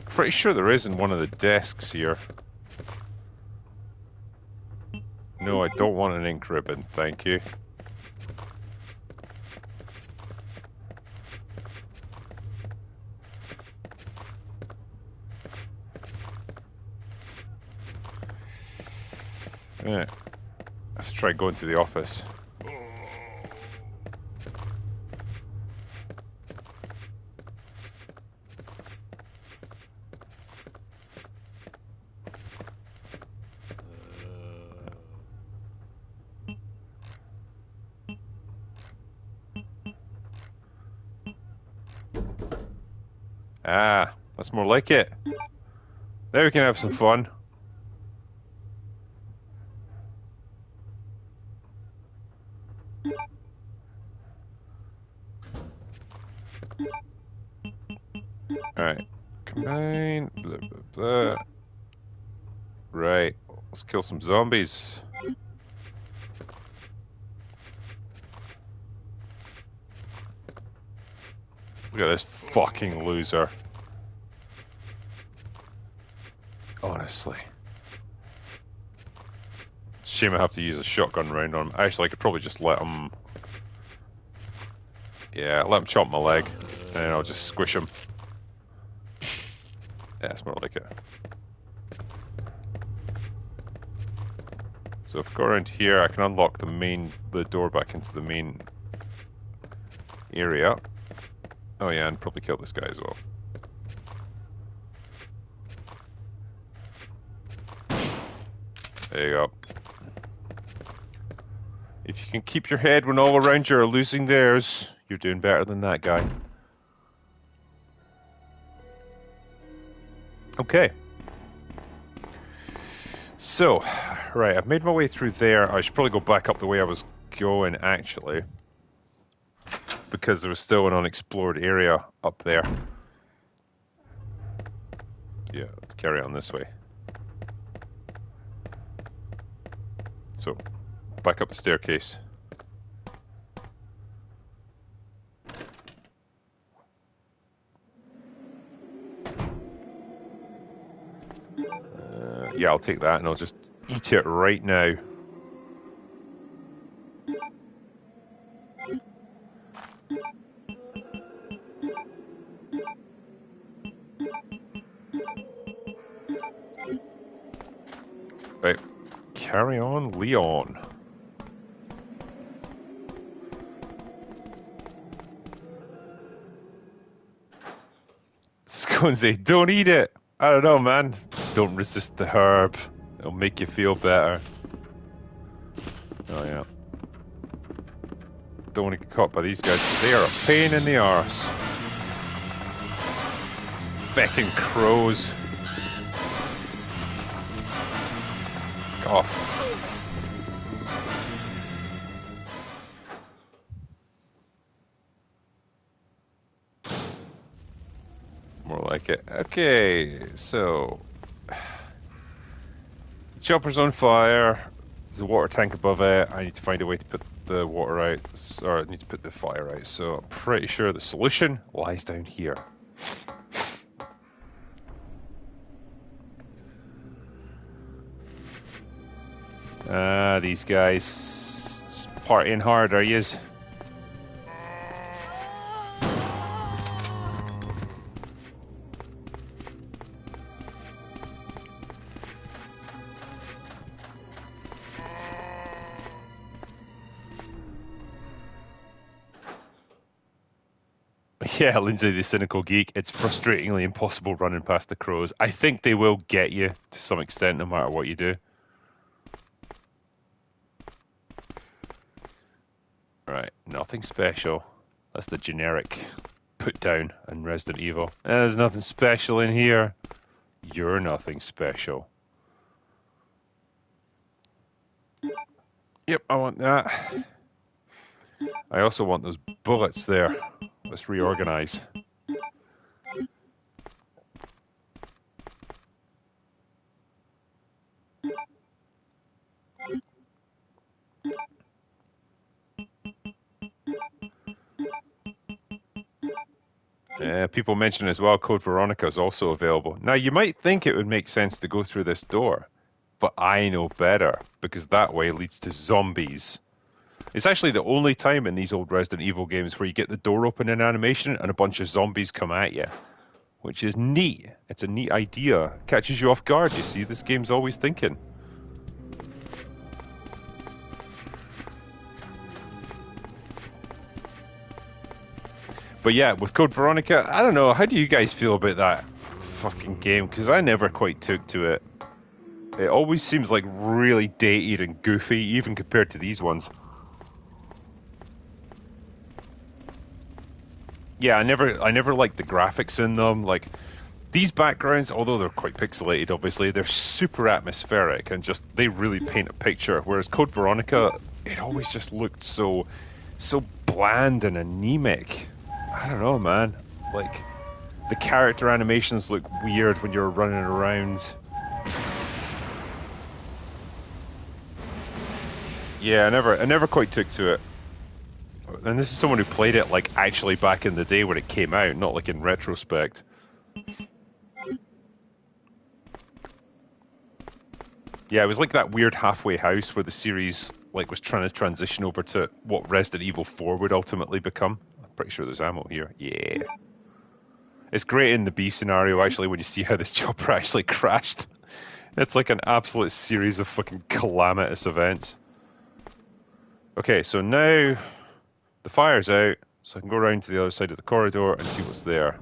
Pretty sure there is in one of the desks here. No, I don't want an ink ribbon, thank you. Yeah. Let's try going to the office. Ah, that's more like it. There we can have some fun. Alright. Combine. Blah, blah, blah. Right. Let's kill some zombies. Look at this fucking loser. Honestly. Shame I have to use a shotgun round on him. Actually, I could probably just let him... Yeah, let him chop my leg. And then I'll just squish him. Yeah, it's more like it. So if I go around here, I can unlock the door back into the main area. Oh yeah, and probably kill this guy as well. There you go. If you can keep your head when all around you are losing theirs, you're doing better than that guy. Okay. So, right, I've made my way through there. I should probably go back up the way I was going, actually. Because there was still an unexplored area up there. Yeah, let's carry on this way. So, back up the staircase. Yeah, I'll take that and I'll just eat it right now. Right, carry on, Leon. Sconesy, don't eat it! I don't know, man. Don't resist the herb. It'll make you feel better. Oh, yeah. Don't want to get caught by these guys, because they are a pain in the arse. Feckin' crows. Off. More like it. Okay, so... The chopper's on fire. There's a water tank above it. I need to find a way to put the water out. Or I need to put the fire out. So I'm pretty sure the solution lies down here. These guys partying hard, are yous? Yeah, Lindsay the cynical geek. It's frustratingly impossible running past the crows. I think they will get you to some extent, no matter what you do. Right, nothing special. That's the generic put down in Resident Evil. There's nothing special in here. You're nothing special. Yep, I want that. I also want those bullets there. Let's reorganize. People mention as well, Code Veronica is also available. Now, you might think it would make sense to go through this door, but I know better, because that way leads to zombies. It's actually the only time in these old Resident Evil games where you get the door open in animation and a bunch of zombies come at you, which is neat. It's a neat idea. Catches you off guard, you see. This game's always thinking. But yeah, with Code Veronica, I don't know, how do you guys feel about that fucking game? Because I never quite took to it. It always seems like really dated and goofy, even compared to these ones. Yeah, I never liked the graphics in them. Like, these backgrounds, although they're quite pixelated, obviously, they're super atmospheric and just, they really paint a picture. Whereas Code Veronica, it always just looked so bland and anemic. I don't know, man. Like, the character animations look weird when you're running around. Yeah, I never quite took to it. And this is someone who played it, like, actually back in the day when it came out, not like in retrospect. Yeah, it was like that weird halfway house where the series, like, was trying to transition over to what Resident Evil 4 would ultimately become. Pretty sure there's ammo here. Yeah. It's great in the B scenario, actually, when you see how this chopper actually crashed. It's like an absolute series of fucking calamitous events. Okay, so now the fire's out, so I can go around to the other side of the corridor and see what's there.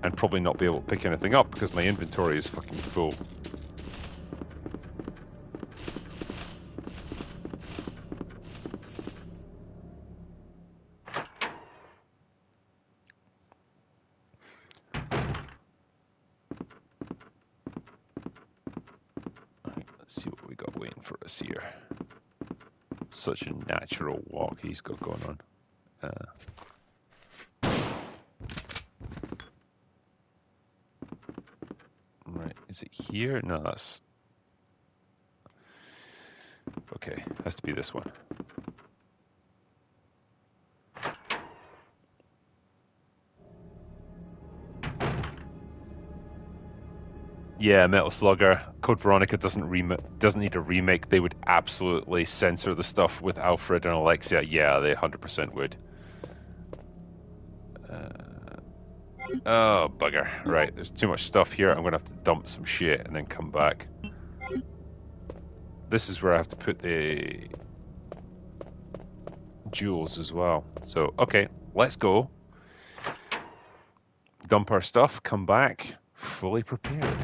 And probably not be able to pick anything up because my inventory is fucking full. See what we got waiting for us here. Such a natural walk he's got going on. Right, is it here? No, that's... Okay, has to be this one. Yeah, Metal Slugger. Code Veronica doesn't need a remake. They would absolutely censor the stuff with Alfred and Alexia. Yeah, they 100% would. Oh, bugger. Right, there's too much stuff here. I'm going to have to dump some shit and then come back. This is where I have to put the jewels as well. So, okay, let's go. Dump our stuff, come back, fully prepared.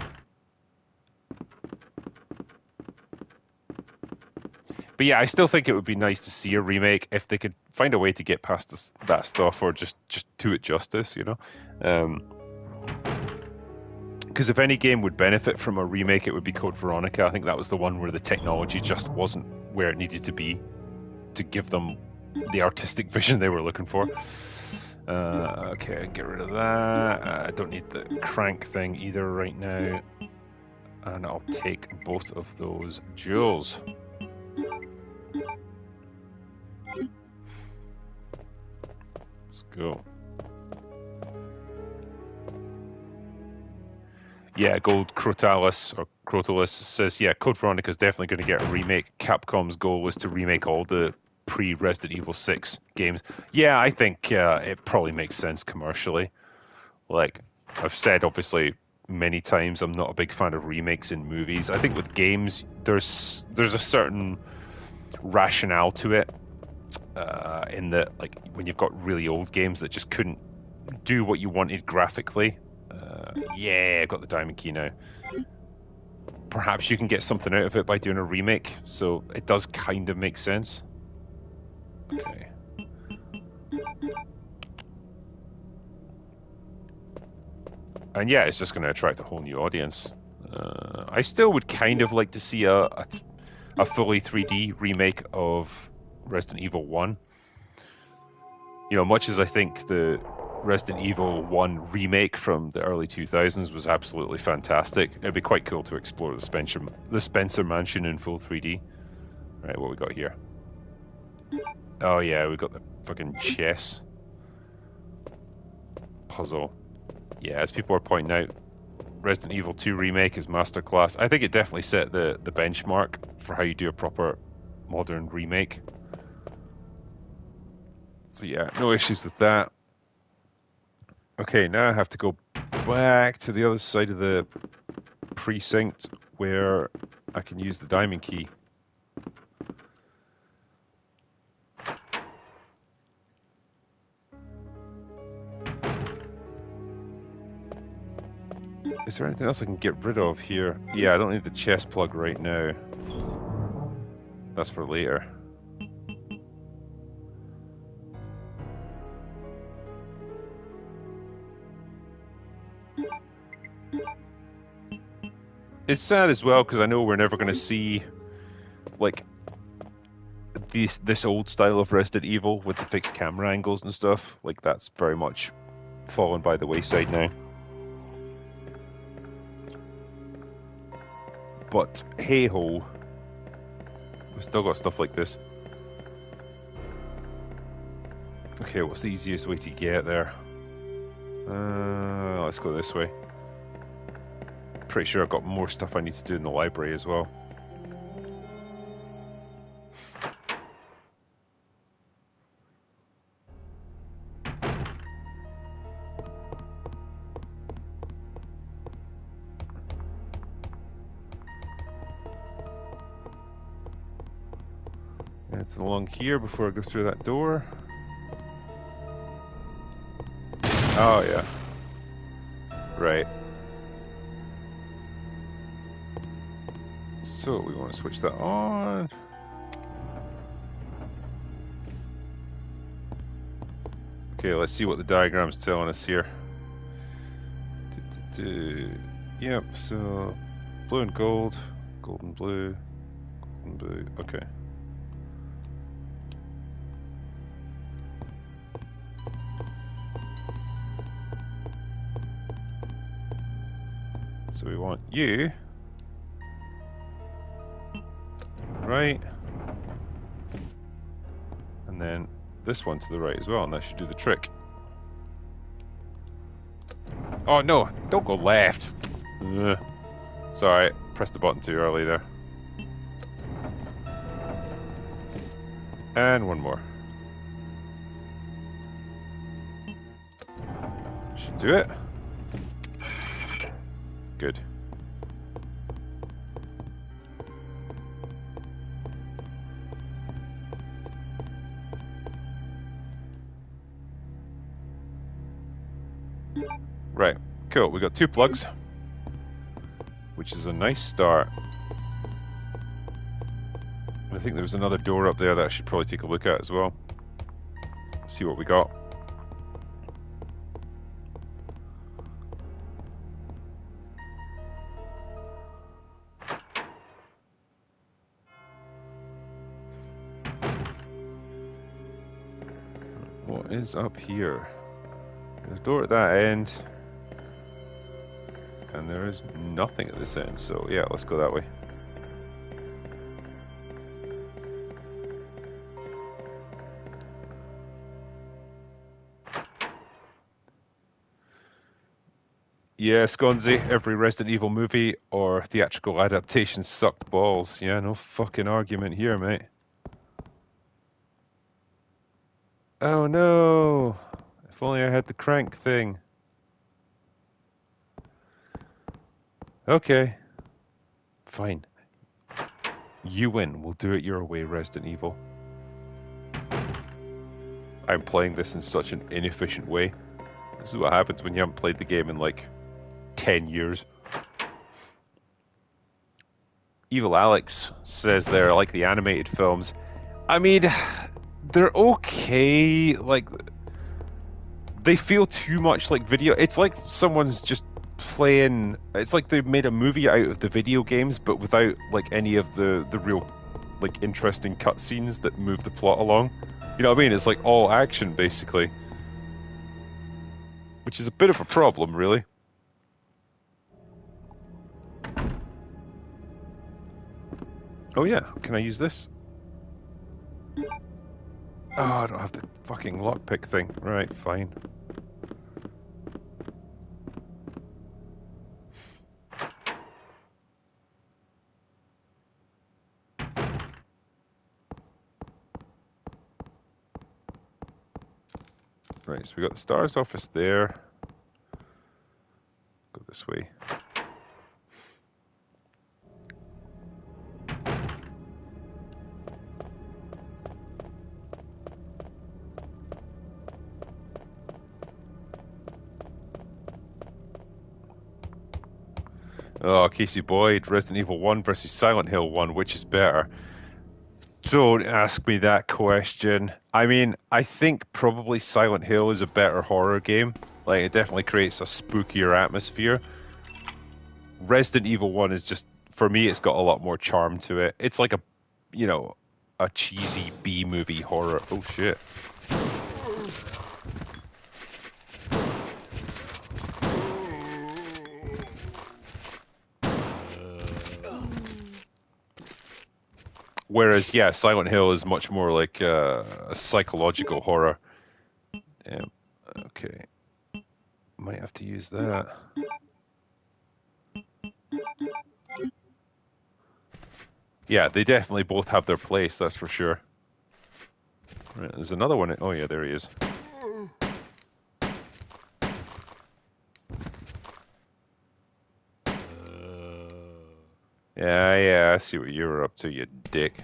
But yeah, I still think it would be nice to see a remake if they could find a way to get past that stuff, or just do it justice, you know? Because if any game would benefit from a remake, it would be Code Veronica. I think that was the one where the technology just wasn't where it needed to be to give them the artistic vision they were looking for. Okay, get rid of that. I don't need the crank thing either right now. And I'll take both of those jewels. Let's go. Yeah, Gold Crotalis says, yeah, Code Veronica is definitely going to get a remake. Capcom's goal was to remake all the pre-Resident Evil 6 games. Yeah, I think it probably makes sense commercially. Like I've said, obviously, many times, I'm not a big fan of remakes in movies. I think with games, there's a certain rationale to it. in that, like, when you've got really old games that just couldn't do what you wanted graphically. Yeah, I've got the diamond key now. Perhaps you can get something out of it by doing a remake, so it does kind of make sense. Okay. And yeah, it's just going to attract a whole new audience. I still would kind of like to see a fully 3D remake of Resident Evil 1. You know, much as I think the Resident Evil 1 remake from the early 2000s was absolutely fantastic, it'd be quite cool to explore the Spencer Mansion in full 3D. Right, what we got here? Oh yeah, we got the fucking chess puzzle. Yeah, as people are pointing out, Resident Evil 2 remake is masterclass. I think it definitely set the benchmark for how you do a proper modern remake. So yeah, no issues with that. Okay, now I have to go back to the other side of the precinct where I can use the diamond key. Is there anything else I can get rid of here? Yeah, I don't need the chest plug right now. That's for later. It's sad as well because I know we're never going to see, like, this old style of Resident Evil with the fixed camera angles and stuff. Like, that's very much fallen by the wayside now. But hey ho, we've still got stuff like this. Okay, what's the easiest way to get there? Let's go this way. Pretty sure I've got more stuff I need to do in the library as well. It's along here before I go through that door. Oh yeah. Right. So we want to switch that on. Okay, let's see what the diagram's telling us here. Yep, so blue and gold, gold and blue, gold and blue. Okay. So we want you, right, and then this one to the right as well, and that should do the trick. Oh no, don't go left. Ugh. Sorry, pressed the button too early there. And one more. Should do it. Good. Right, cool. We got 2 plugs, which is a nice start. And I think there was another door up there that I should probably take a look at as well. See what we got. What is up here? There's a door at that end, and there is nothing at this end, so yeah, let's go that way. Yeah, Sconzi, every Resident Evil movie or theatrical adaptation sucked balls. Yeah, no fucking argument here, mate. Oh no! If only I had the crank thing. Okay. Fine. You win. We'll do it your way, Resident Evil. I'm playing this in such an inefficient way. This is what happens when you haven't played the game in like 10 years. Evil Alex says they're like the animated films. I mean, they're okay. Like, they feel too much like video. It's like someone's just playing. It's like they've made a movie out of the video games, but without like any of the real like interesting cutscenes that move the plot along. You know what I mean? It's like all action basically, which is a bit of a problem, really. Oh yeah, can I use this? Oh, I don't have the fucking lockpick thing. Right, fine. Right, so we got the STARS office there. Go this way. Oh, Casey Boyd, Resident Evil 1 versus Silent Hill 1, which is better? Don't ask me that question. I mean, I think probably Silent Hill is a better horror game. Like, it definitely creates a spookier atmosphere. Resident Evil 1 is just, for me, it's got a lot more charm to it. It's like a, you know, a cheesy B-movie horror. Oh, shit. Whereas, yeah, Silent Hill is much more like a psychological horror. Yeah. Okay. Might have to use that. Yeah, they definitely both have their place, that's for sure. Right, there's another one. Oh, yeah, there he is. Yeah, I see what you were up to, you dick.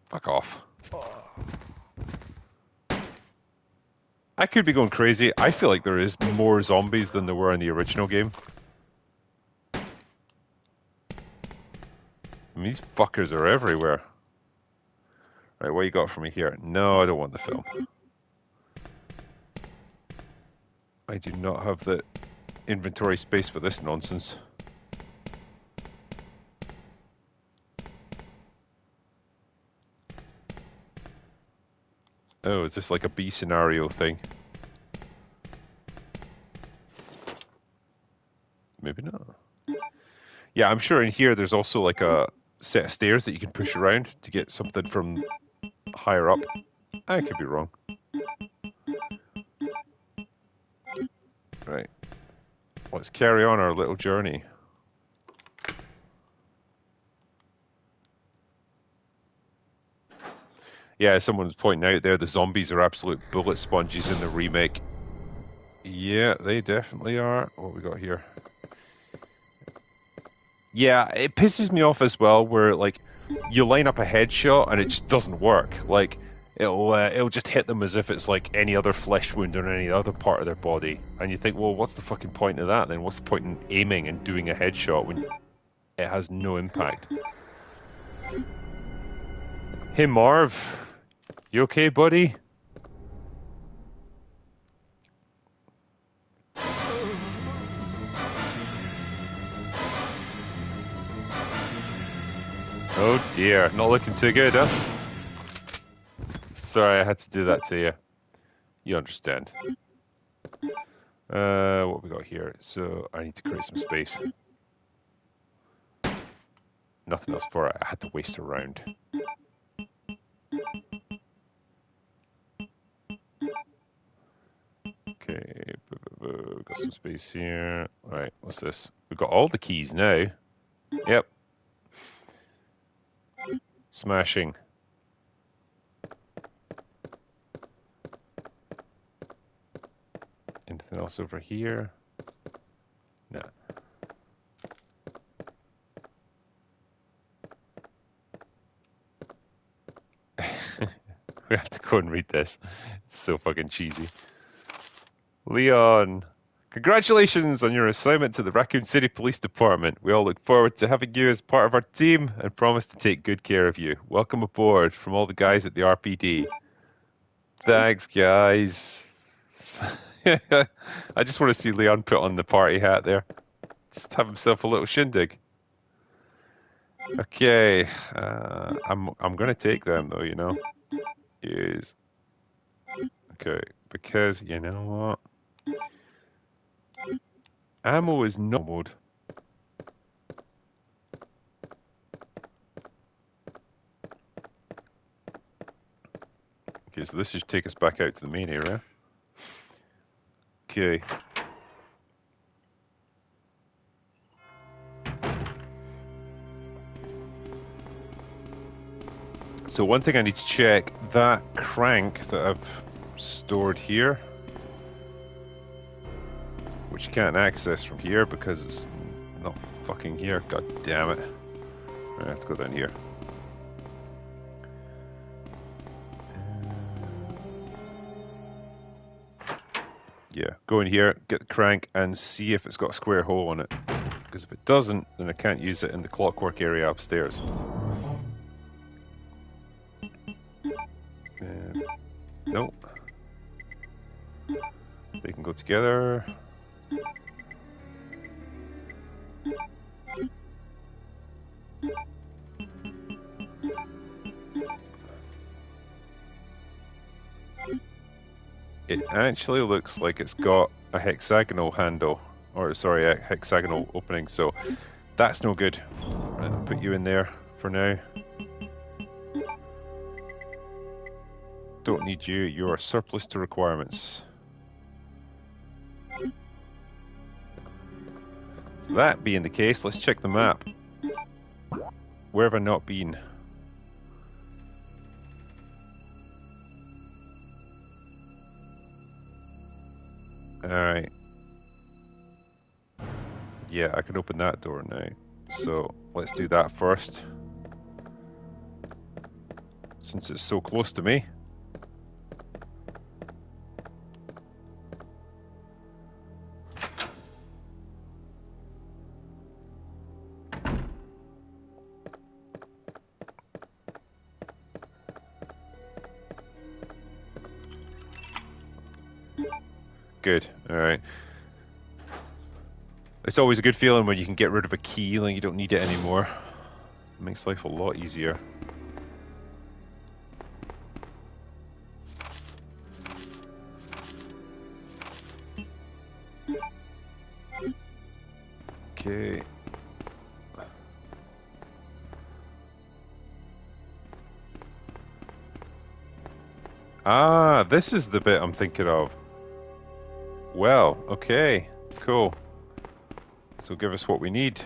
Fuck off. I could be going crazy. I feel like there is more zombies than there were in the original game. I mean, these fuckers are everywhere. Right, what you got for me here? No, I don't want the film. I do not have the inventory space for this nonsense. Oh, is this like a B scenario thing? Maybe not. Yeah, I'm sure in here there's also like a set of stairs that you can push around to get something from higher up. I could be wrong. Right. Let's carry on our little journey. Yeah, as someone's pointing out there, the zombies are absolute bullet sponges in the remake. Yeah, they definitely are. What we got here? Yeah, it pisses me off as well where, like, you line up a headshot and it just doesn't work. Like, it'll just hit them as if it's like any other flesh wound or any other part of their body. And you think, well, what's the fucking point of that then? What's the point in aiming and doing a headshot when it has no impact? Hey, Marv. You okay, buddy? Oh dear, not looking too good, huh? Sorry, I had to do that to you. You understand. What we got here? So I need to create some space. Nothing else for it. I had to waste a round. Okay, got some space here. Alright, what's this? We've got all the keys now. Yep. Smashing. Anything else over here? No. We have to go and read this. It's so fucking cheesy. Leon, congratulations on your assignment to the Raccoon City Police Department. We all look forward to having you as part of our team and promise to take good care of you. Welcome aboard from all the guys at the RPD. Thanks, guys. I just want to see Leon put on the party hat there. Just have himself a little shindig. Okay, I'm gonna take them though, you know. Use. Okay, because you know what? Ammo is no mode. Okay, so this should take us back out to the main area. Okay. So one thing I need to check, that crank that I've stored here, which you can't access from here because it's not fucking here, god damn it. I have to go down here. Yeah, go in here, get the crank and see if it's got a square hole on it. Because if it doesn't, then I can't use it in the clockwork area upstairs. Nope. They can go together. It actually looks like it's got a hexagonal handle, or sorry, a hexagonal opening, so that's no good. Right, I'll put you in there for now. Don't need you, you're surplus to requirements. So that being the case, let's check the map. Where have I not been? Alright. Yeah, I can open that door now. So let's do that first. Since it's so close to me. Good, alright. It's always a good feeling when you can get rid of a key and you don't need it anymore. It makes life a lot easier. Okay. Ah, this is the bit I'm thinking of. Well, okay, cool. So give us what we need.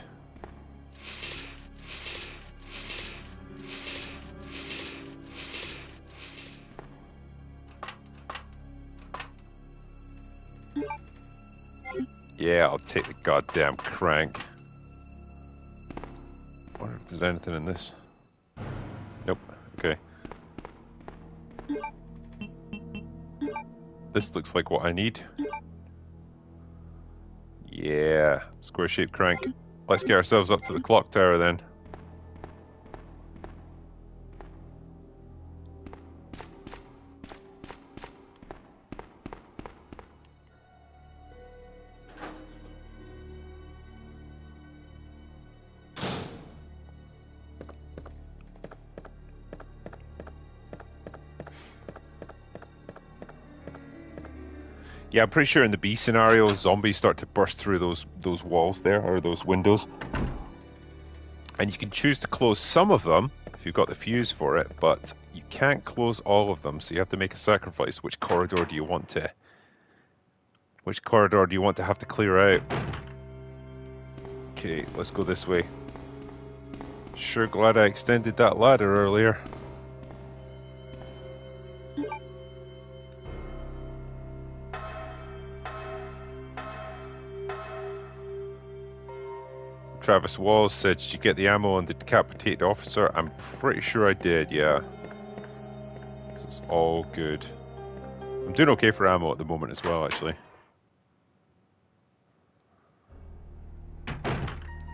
Yeah, I'll take the goddamn crank. I wonder if there's anything in this. Nope, okay. This looks like what I need. Yeah, square-shaped crank. Let's get ourselves up to the clock tower then. Yeah, I'm pretty sure in the B scenario, zombies start to burst through those walls there, or those windows. And you can choose to close some of them, if you've got the fuse for it, but you can't close all of them, so you have to make a sacrifice. Which corridor do you want to... Which corridor do you want to have to clear out? Okay, let's go this way. Sure glad I extended that ladder earlier. Travis Walls said, did you get the ammo on the decapitated officer? I'm pretty sure I did, yeah. This is all good. I'm doing okay for ammo at the moment as well, actually.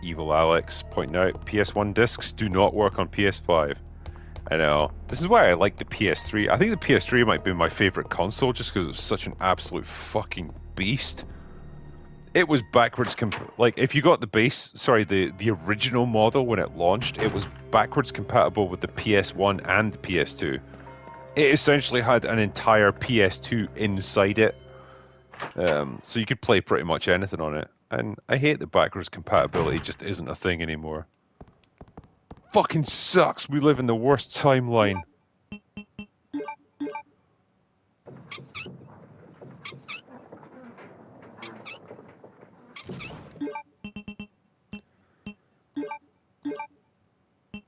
Evil Alex pointing out PS1 discs do not work on PS5. I know. This is why I like the PS3. I think the PS3 might be my favorite console just because it's such an absolute fucking beast. It was backwards like if you got the the original model when it launched, it was backwards compatible with the PS1 and the PS2. It essentially had an entire PS2 inside it. So you could play pretty much anything on it. And I hate that backwards compatibility just isn't a thing anymore. Fucking sucks. We live in the worst timeline.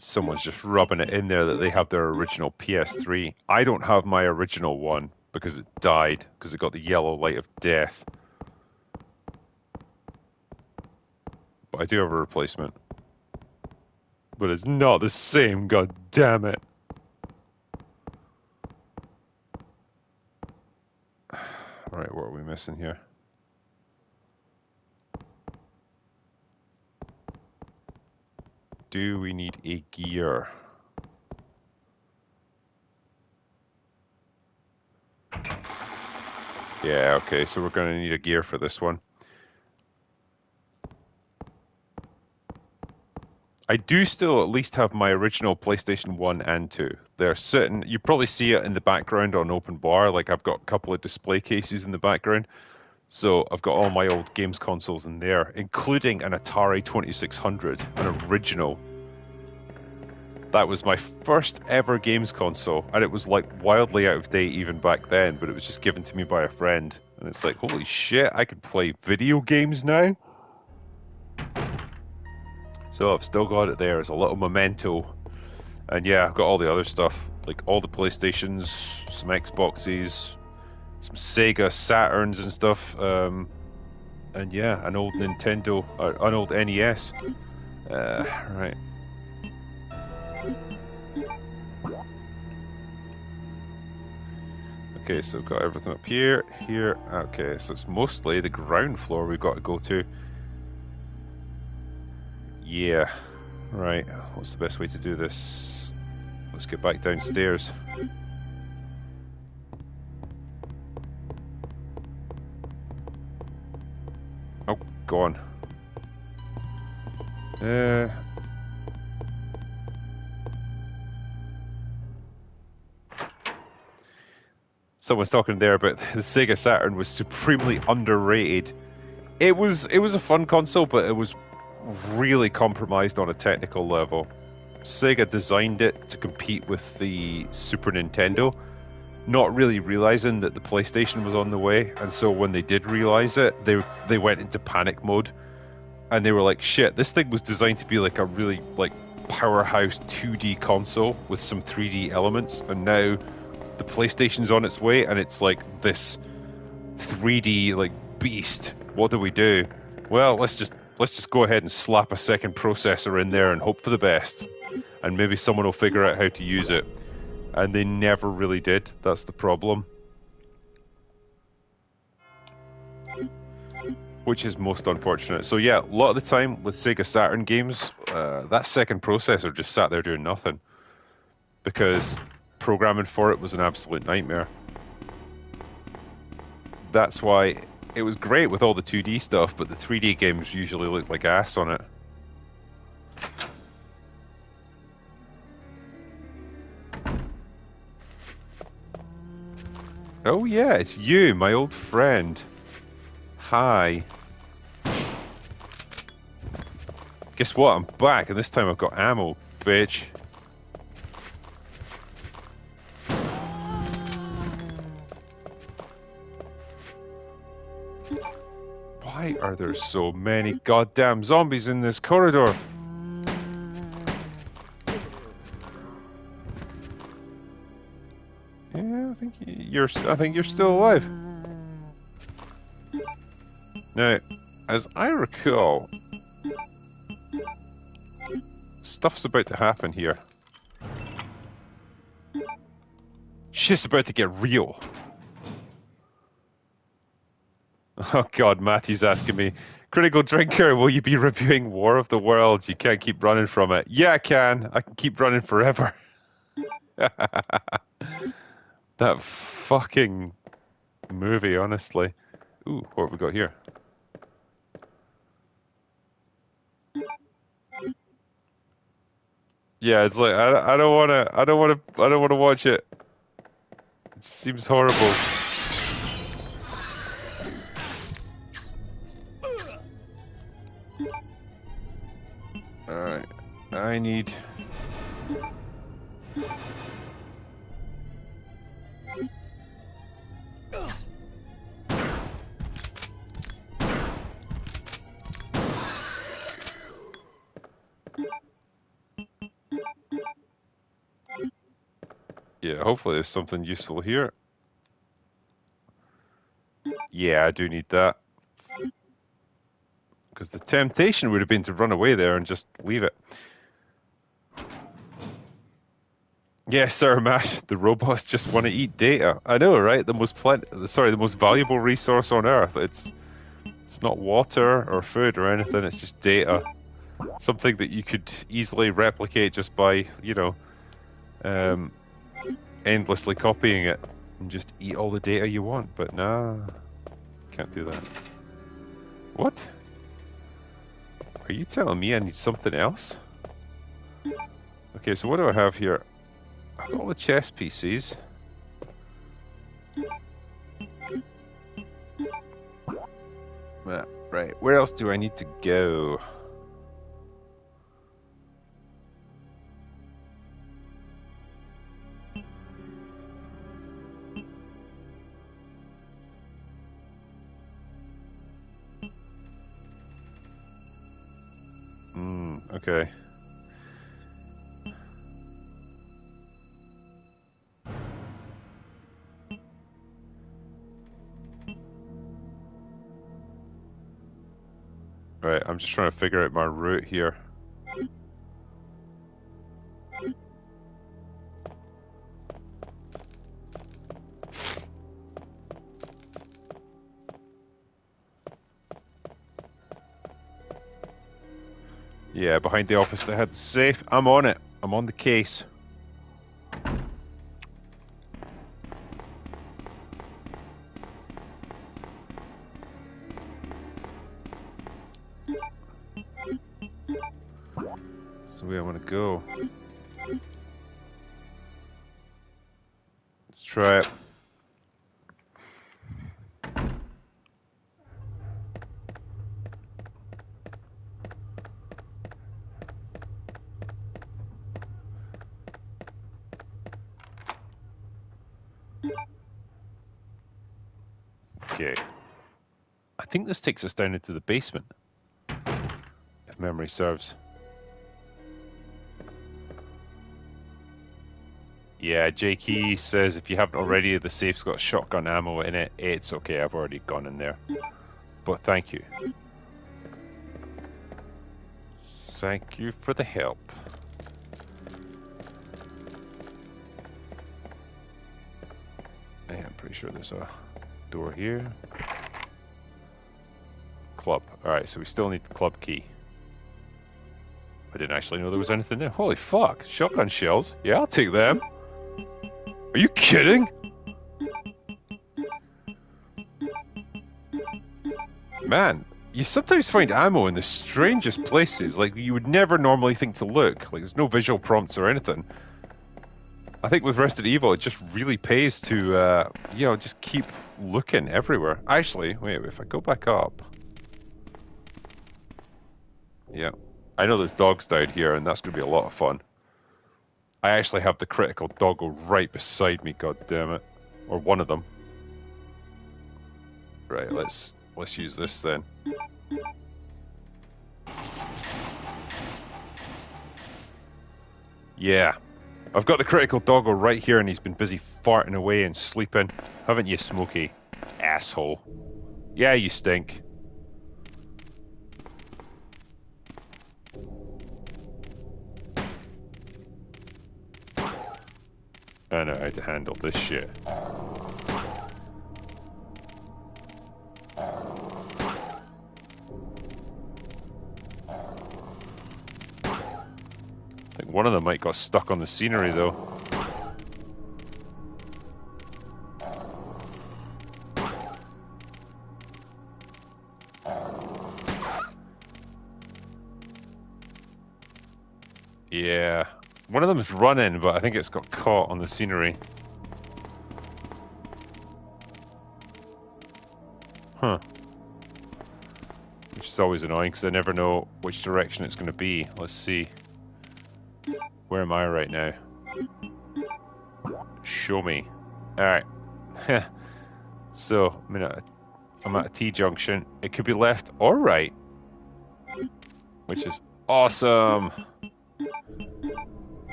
Someone's just rubbing it in there that they have their original PS3. I don't have my original one because it died, because it got the yellow light of death. But I do have a replacement. But it's not the same, god damn it. Alright, what are we missing here? Do we need a gear? Yeah, okay, so we're going to need a gear for this one. I do still at least have my original PlayStation 1 and 2. They're sitting, you probably see it in the background on open bar, like I've got a couple of display cases in the background. So I've got all my old games consoles in there, including an Atari 2600, an original. That was my first ever games console, and it was like wildly out of date even back then, but it was just given to me by a friend. And it's like, holy shit, I can play video games now? So I've still got it there as a little memento. And yeah, I've got all the other stuff, like all the PlayStations, some Xboxes, some Sega Saturns and stuff, and yeah, an old Nintendo, an old NES. Right. Okay, so we've got everything up here, here. Okay, so it's mostly the ground floor we've got to go to. Yeah. Right. What's the best way to do this? Let's get back downstairs. Oh, go on. Someone's talking there about the Sega Saturn was supremely underrated. It was a fun console, but it was really compromised on a technical level. Sega designed it to compete with the Super Nintendo, not really realizing that the PlayStation was on the way, and so when they did realize it, they went into panic mode, and they were like, shit, this thing was designed to be like a really like powerhouse 2D console with some 3D elements, and now the PlayStation's on its way, and it's like this 3D like beast. What do we do? Well, let's just go ahead and slap a second processor in there and hope for the best. And maybe someone will figure out how to use it. And they never really did. That's the problem. Which is most unfortunate. So yeah, a lot of the time with Sega Saturn games, that second processor just sat there doing nothing. Because programming for it was an absolute nightmare. That's why it was great with all the 2D stuff, but the 3D games usually looked like ass on it. Oh yeah, it's you, my old friend. Hi. Guess what? I'm back, and this time I've got ammo, bitch. Why are there so many goddamn zombies in this corridor? Yeah, I think you're still alive. Now, as I recall, stuff's about to happen here. Shit's about to get real. Oh god, Matthew's asking me, Critical Drinker, will you be reviewing War of the Worlds? You can't keep running from it. Yeah, I can. I can keep running forever. That fucking movie, honestly. Ooh, what have we got here? Yeah, it's like I don't wanna watch it. It seems horrible. Alright. I need... Yeah, hopefully there's something useful here. Yeah, I do need that. Because the temptation would have been to run away there and just leave it. Yes, sir, Matt. The robots just want to eat data. I know, right? The most valuable resource on Earth. It's not water or food or anything. It's just data. Something that you could easily replicate just by, you know, endlessly copying it and just eat all the data you want. But nah, can't do that. What? Are you telling me I need something else? Okay, so what do I have here? I've got all the chess pieces. Right, where else do I need to go? Okay. Right, I'm just trying to figure out my route here. Yeah, behind the office that had the safe. I'm on it. I'm on the case. So where I want to go. Let's try it. Okay. I think this takes us down into the basement, if memory serves. Yeah, Jakey says if you haven't already, the safe's got shotgun ammo in it. It's okay, I've already gone in there. But thank you. Thank you for the help. I'm pretty sure there's a door here. Club. Alright, so we still need the club key. I didn't actually know there was anything there. Holy fuck, shotgun shells. Yeah, I'll take them. Are you kidding? Man, you sometimes find ammo in the strangest places. Like, you would never normally think to look. Like, there's no visual prompts or anything. I think with Resident Evil, it just really pays to, you know, just keep looking everywhere. Actually, wait, if I go back up... Yeah. I know there's dogs down here, and that's going to be a lot of fun. I actually have the critical doggo right beside me, god damn it. Or one of them. Right, let's use this then. Yeah. I've got the critical doggo right here, and he's been busy farting away and sleeping. Haven't you, Smokey? Asshole. Yeah, you stink. I know how to handle this shit. I think one of them might got stuck on the scenery though. Yeah. One of them's running, but I think it's got caught on the scenery. Huh. Which is always annoying because I never know which direction it's going to be. Let's see. Where am I right now? Show me. Alright. So, I'm at a T-junction. It could be left or right. Which is awesome.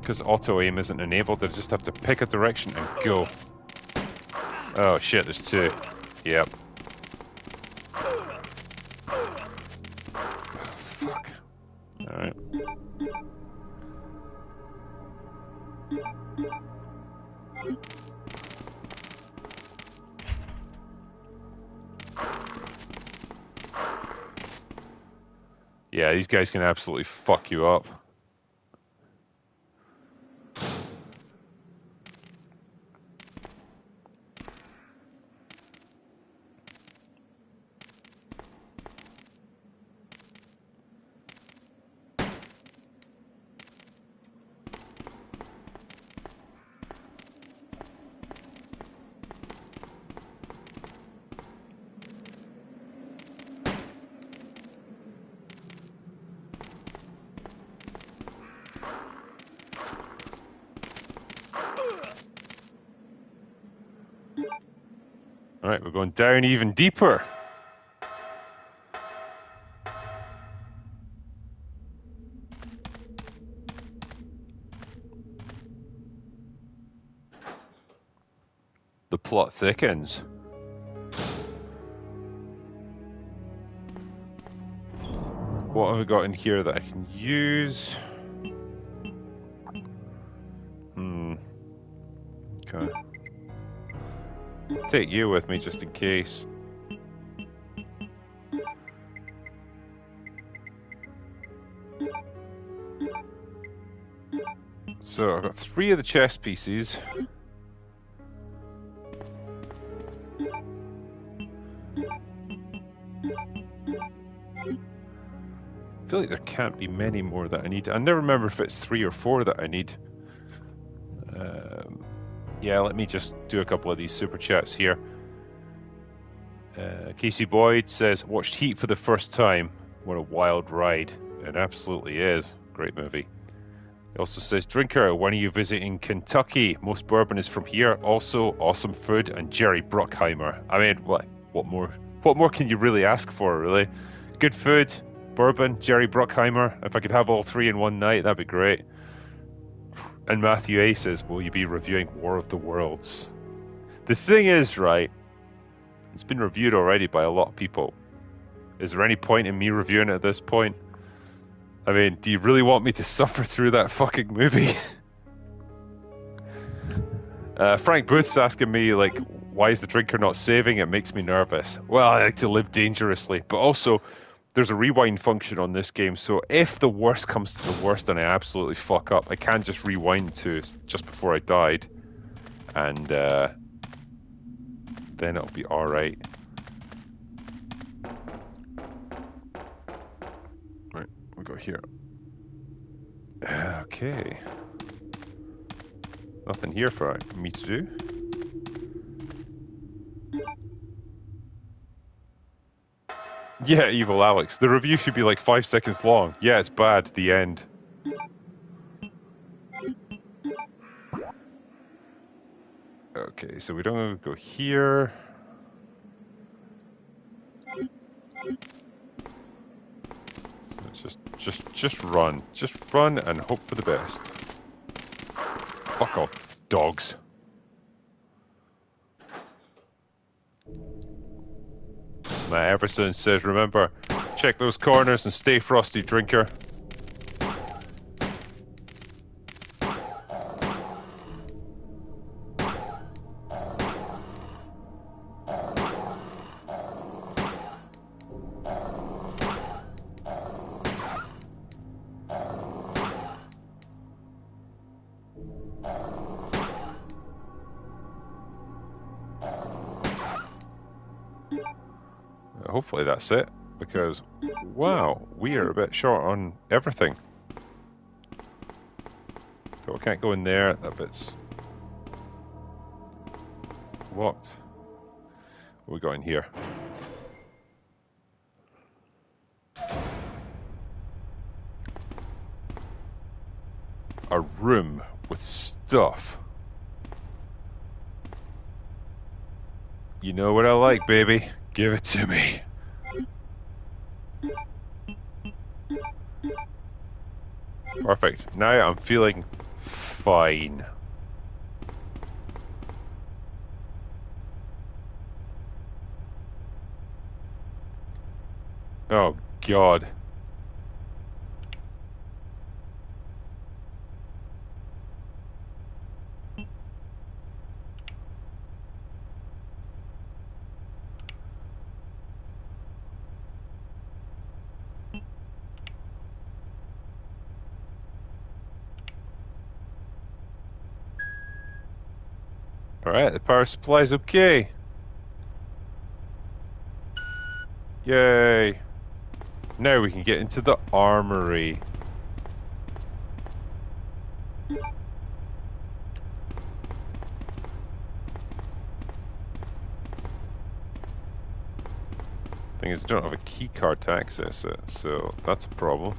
Because auto-aim isn't enabled, I just have to pick a direction and go. Oh shit, there's two. Yep. Oh, fuck. Alright. Yeah, these guys can absolutely fuck you up. Alright, we're going down even deeper. The plot thickens. What have we got in here that I can use? Okay. Take you with me just in case. So I've got 3 of the chess pieces. I feel like there can't be many more that I need. I never remember if it's 3 or 4 that I need. Yeah, let me just do a couple of these super chats here. Casey Boyd says, watched Heat for the first time. What a wild ride. It absolutely is. Great movie. He also says, Drinker, when are you visiting Kentucky? Most bourbon is from here. Also, awesome food and Jerry Bruckheimer. I mean, what more can you really ask for, really? Good food, bourbon, Jerry Bruckheimer. If I could have all 3 in one night, that'd be great. And Matthew A says, will you be reviewing War of the Worlds? The thing is, right, it's been reviewed already by a lot of people. Is there any point in me reviewing it at this point? I mean, do you really want me to suffer through that fucking movie? Frank Booth's asking me, like, why is the drinker not saving? It makes me nervous. Well, I like to live dangerously, but also there's a rewind function on this game, so if the worst comes to the worst and I absolutely fuck up, I can just rewind to just before I died, and then it'll be alright. Right, we go here. Okay. Nothing here for me to do. Yeah, Evil Alex. The review should be like 5 seconds long. Yeah, it's bad. The end. Okay, so we don't go here. So just run. Just run and hope for the best. Fuck off, dogs. Matt Everson says, remember, check those corners and stay frosty, drinker. Hopefully that's it, because, wow, we are a bit short on everything. But we can't go in there, that bit's locked. What we got in here? A room with stuff. You know what I like, baby. Give it to me. Perfect. Now I'm feeling fine. Oh, God. Alright, the power supply's okay. Yay. Now we can get into the armory. Thing is, I don't have a key card to access it, so that's a problem.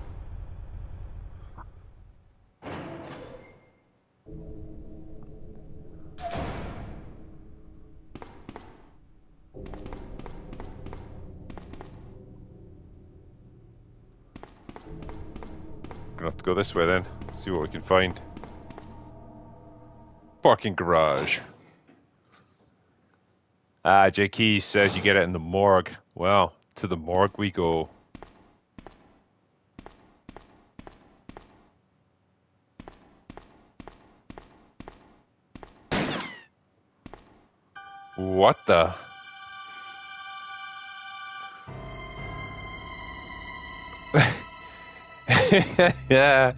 Gonna have to go this way then, see what we can find. Parking garage. Ah, J. Keys says you get it in the morgue. Well, to the morgue we go. What the? Yeah.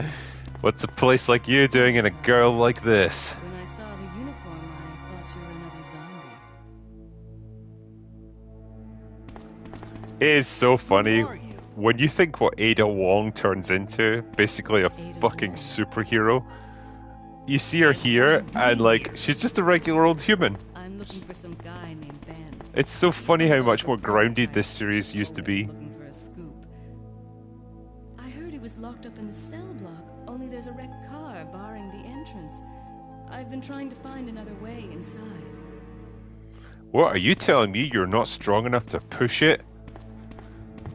What's a place like you doing and a girl like this? When I saw the uniform, I thought you were another zombie. It is so funny Who are you? when you think what Ada Wong turns into, basically a fucking superhero. You see her here and like she's just a regular old human. I'm looking for some guy named Ben. It's so funny how much more grounded this series used to be. Looking for a scoop. I heard he was locked up in the cell block, only there's a wrecked car barring the entrance. I've been trying to find another way inside. What, are you telling me you're not strong enough to push it?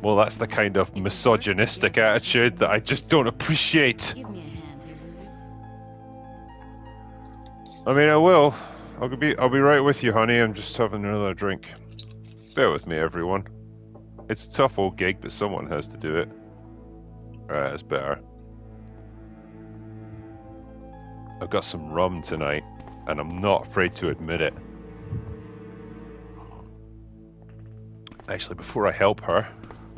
Well, that's the kind of misogynistic attitude that I just don't appreciate. Give me a hand here, will you? I mean, I will. I'll be right with you, honey. I'm just having another drink. Bear with me, everyone. It's a tough old gig, but someone has to do it. Alright, that's better. I've got some rum tonight, and I'm not afraid to admit it. Actually, before I help her,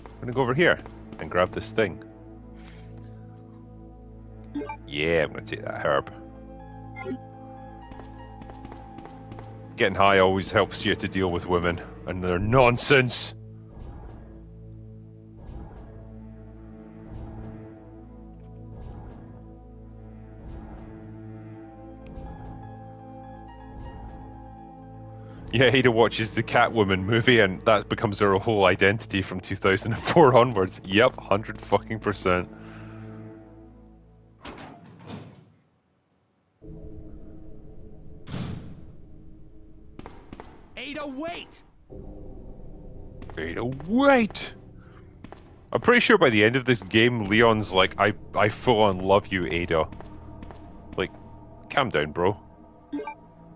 I'm gonna go over here and grab this thing. Yeah, I'm gonna take that herb. Getting high always helps you to deal with women and their nonsense. Yeah, Ada watches the Catwoman movie and that becomes her whole identity from 2004 onwards. Yep, 100%. Ada, wait! Ada, wait! I'm pretty sure by the end of this game, Leon's like, I full on love you, Ada. Like, calm down, bro. You've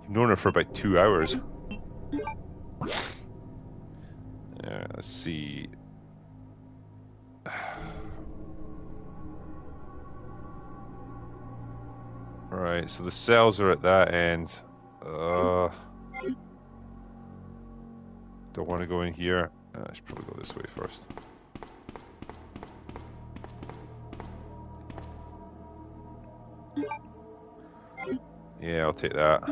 known her for about 2 hours. Let's see. Right, so the cells are at that end. Don't want to go in here. I should probably go this way first. Yeah, I'll take that.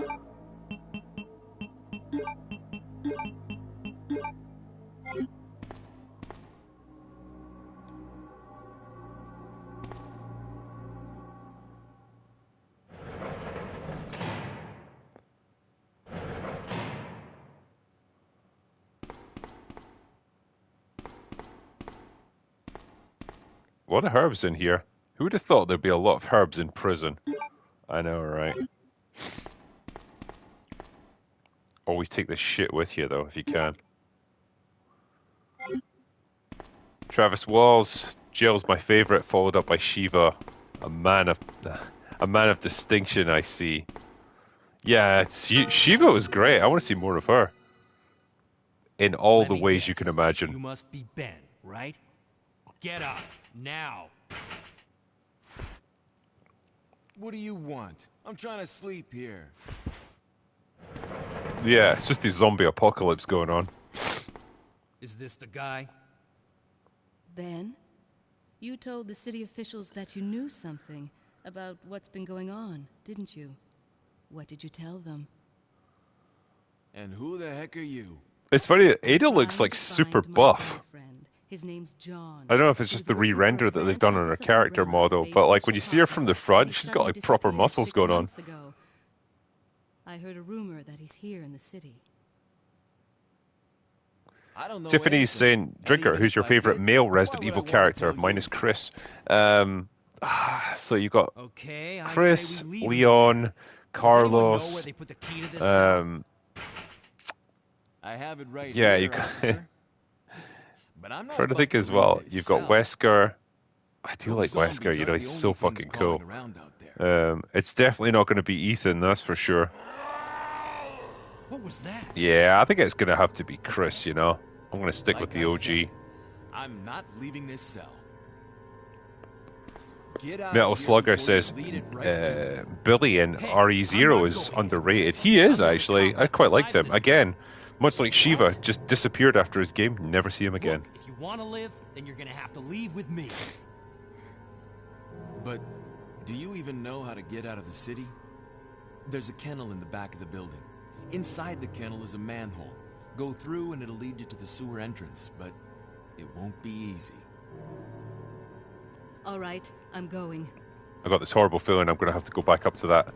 A lot of herbs in here. Who would have thought there'd be a lot of herbs in prison? I know, right? Always take this shit with you, though, if you can. Travis Walls, Jill's my favorite, followed up by Shiva, a man of distinction. I see. Yeah, Shiva was great. I want to see more of her in all Let the me ways you guess. can imagine. You must be Ben, right? Get up, now. What do you want? I'm trying to sleep here. Yeah, it's just the zombie apocalypse going on. Is this the guy? Ben, you told the city officials that you knew something about what's been going on, didn't you? What did you tell them? And who the heck are you? It's funny, I'm Ada looks trying like to super find my buff. boyfriend. His name's John. I don't know if it's He just was the working for a re-render that they've done branch on her office of character Umbrella model, based but in like when you see her from the Chicago, front, but he she's got suddenly like proper disappeared muscles 6 going on. months ago. I heard a rumor that he's here in the city. I don't know Tiffany's anything. saying, And Drinker, even who's if your I favorite did, male why Resident would I Evil wanna character? tell Minus you? Chris. So you got Okay, I Chris, say we leave him in Leon, there. Does anyone know where Carlos. they put the key to this cell? I have it right Yeah, here, you got, officer. But I'm not trying to about think to as leave well. this You've got cell. Wesker. I do Those like Wesker. zombies You know, aren't he's the so only things fucking cool. crawling around out there. It's definitely not going to be Ethan, that's for sure. What was that? Yeah, I think it's going to have to be Chris. You know, I'm going to stick with Like the I OG. said, I'm not leaving this cell. Get out Metal of here Slugger before you says lead it right to me. Billy in Hey, RE0 I'm not is going underrated. anywhere. He is I'm the only actually. cop I left quite alive liked in him. this Again, town. much like Shiva, What? just disappeared after his game. Never see him again. Look, if you want to live, then you're gonna have to leave with me. But do you even know how to get out of the city? There's a kennel in the back of the building. Inside the kennel is a manhole. Go through and it'll lead you to the sewer entrance, but it won't be easy. All right, I'm going. I got this horrible feeling I'm going to have to go back up to that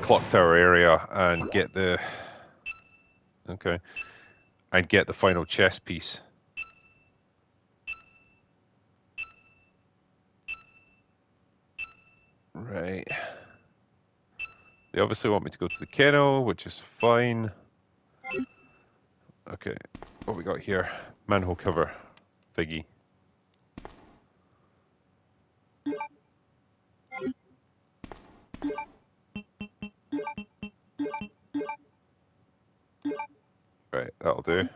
clock tower area and get the... Okay. And get the final chess piece. Right. They obviously want me to go to the kennel, which is fine. Okay. What we got here? Manhole cover thingy. Right, that'll do.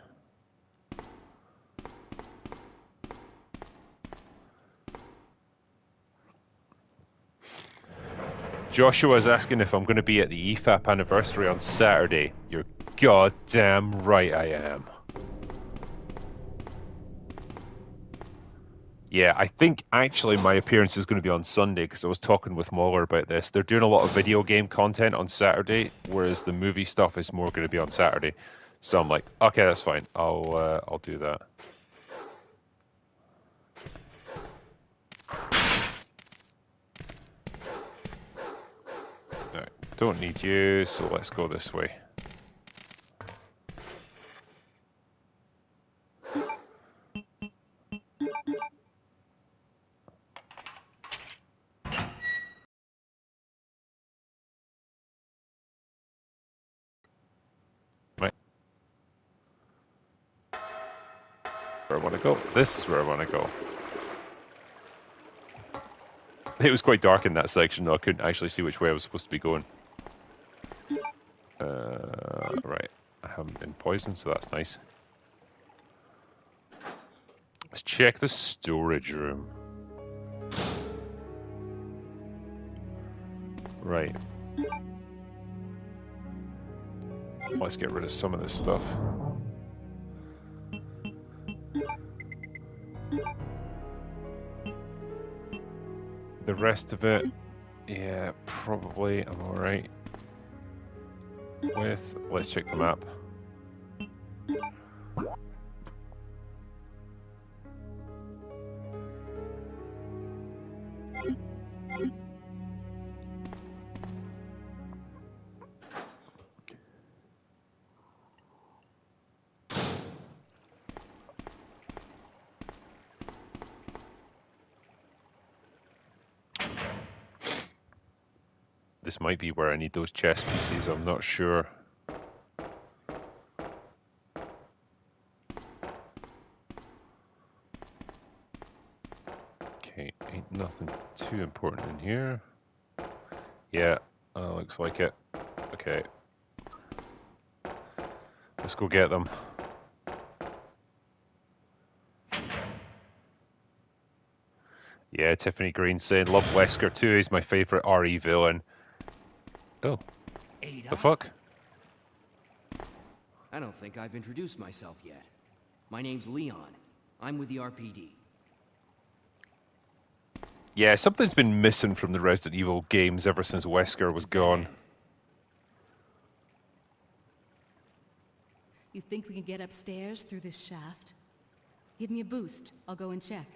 Joshua's asking if I'm going to be at the EFAP anniversary on Saturday. You're goddamn right I am. Yeah, I think actually my appearance is going to be on Sunday because I was talking with Mauler about this. They're doing a lot of video game content on Saturday, whereas the movie stuff is more going to be on Saturday. So I'm like, okay, that's fine. I'll do that. Alright, don't need you, so let's go this way. Right. Where I want to go. This is where I want to go. It was quite dark in that section, though. I couldn't actually see which way I was supposed to be going. Right. I haven't been poisoned, so that's nice. Let's check the storage room. Right. Let's get rid of some of this stuff. The rest of it Yeah, probably I'm alright with... Let's check the map. This might be where I need those chess pieces, I'm not sure. Okay, ain't nothing too important in here. Yeah, looks like it. Okay. Let's go get them. Yeah, Tiffany Green saying, love Wesker too, he's my favourite RE villain. Oh, Ada? the fuck? I don't think I've introduced myself yet. My name's Leon. I'm with the RPD. Yeah, something's been missing from the Resident Evil games ever since Wesker was gone. You think we can get upstairs through this shaft? Give me a boost. I'll go and check.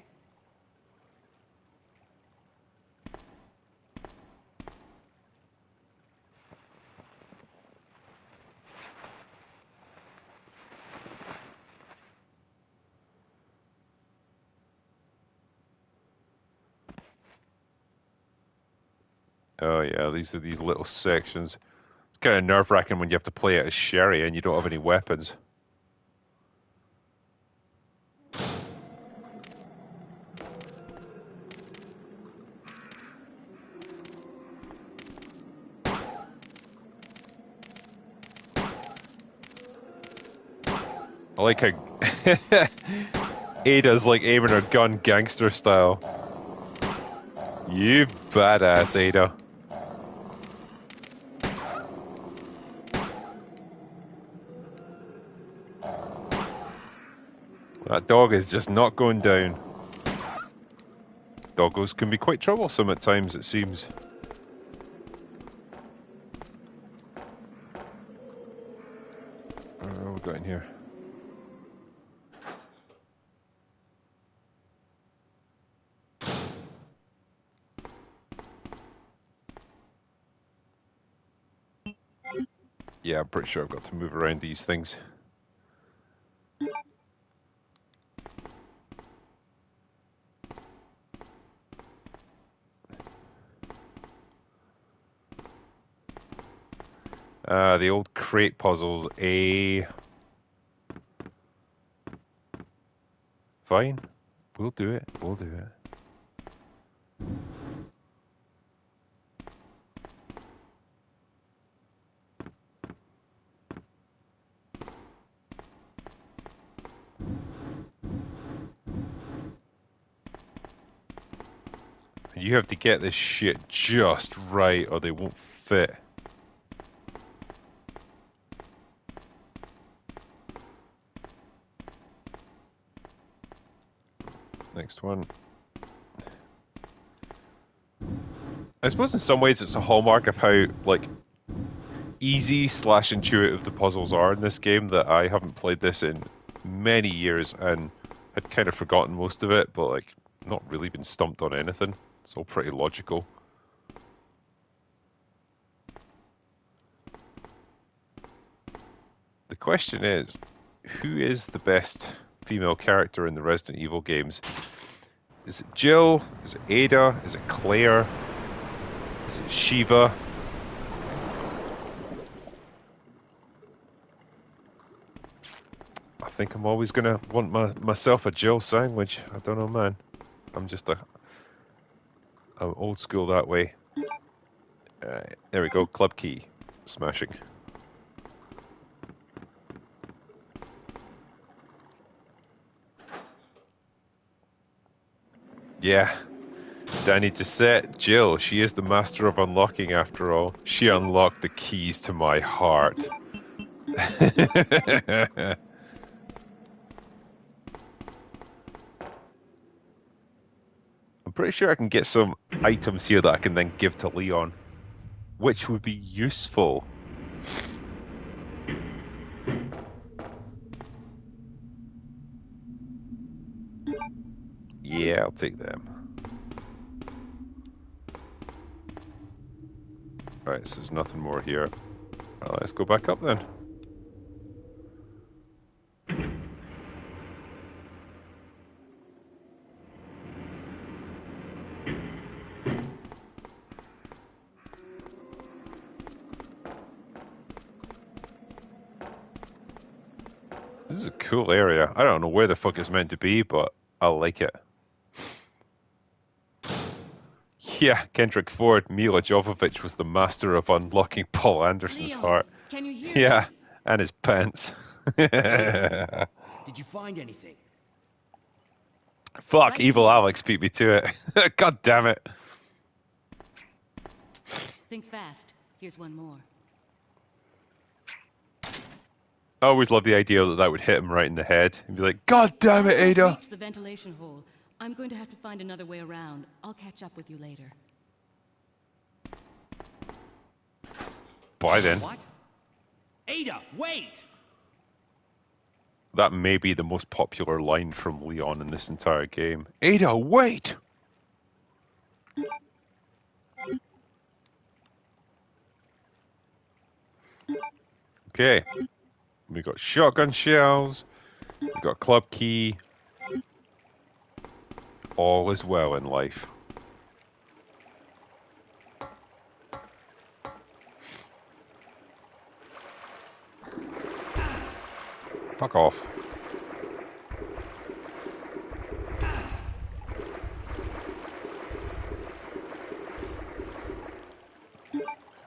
Oh yeah, these are these little sections. It's kind of nerve-wracking when you have to play it as Sherry and you don't have any weapons. I like how Ada's like aiming her gun gangster style. You badass, Ada. That dog is just not going down. Doggos can be quite troublesome at times, it seems. What have we got in here? Yeah, I'm pretty sure I've got to move around these things. The old crate puzzles, Fine. We'll do it. We'll do it. You have to get this shit just right or they won't fit. Next one. I suppose in some ways it's a hallmark of how, like, easy / intuitive the puzzles are in this game that I haven't played this in many years and had kind of forgotten most of it, but, like, not really been stumped on anything. It's all pretty logical. The question is, who is the best female character in the Resident Evil games? Is it Jill? Is it Ada? Is it Claire? Is it Shiva? I think I'm always gonna want myself a Jill sandwich. I don't know, man. I'm just I'm old school that way. There we go. Club key. Smashing. Yeah. Danny Dissette, Jill, she is the master of unlocking after all. She unlocked the keys to my heart. I'm pretty sure I can get some items here that I can then give to Leon, which would be useful. Yeah, I'll take them. Right, so there's nothing more here. Well, let's go back up then. This is a cool area. I don't know where the fuck it's meant to be, but I like it. Yeah, Kendrick Ford, Mila Jovovich was the master of unlocking Paul Anderson's Leon, heart. can you hear Yeah, me? and his pants. Did you find anything? Fuck, Right evil here. Alex beat me to it. God damn it. Think fast. Here's one more. I always love the idea that that would hit him right in the head. And be like, God damn it, I can't Ada! reach the ventilation hole. I'm going to have to find another way around. I'll catch up with you later. Bye then. What? Ada, wait! That may be the most popular line from Leon in this entire game. Ada, wait! Okay. We got shotgun shells. We got club key. All is well in life. Fuck off.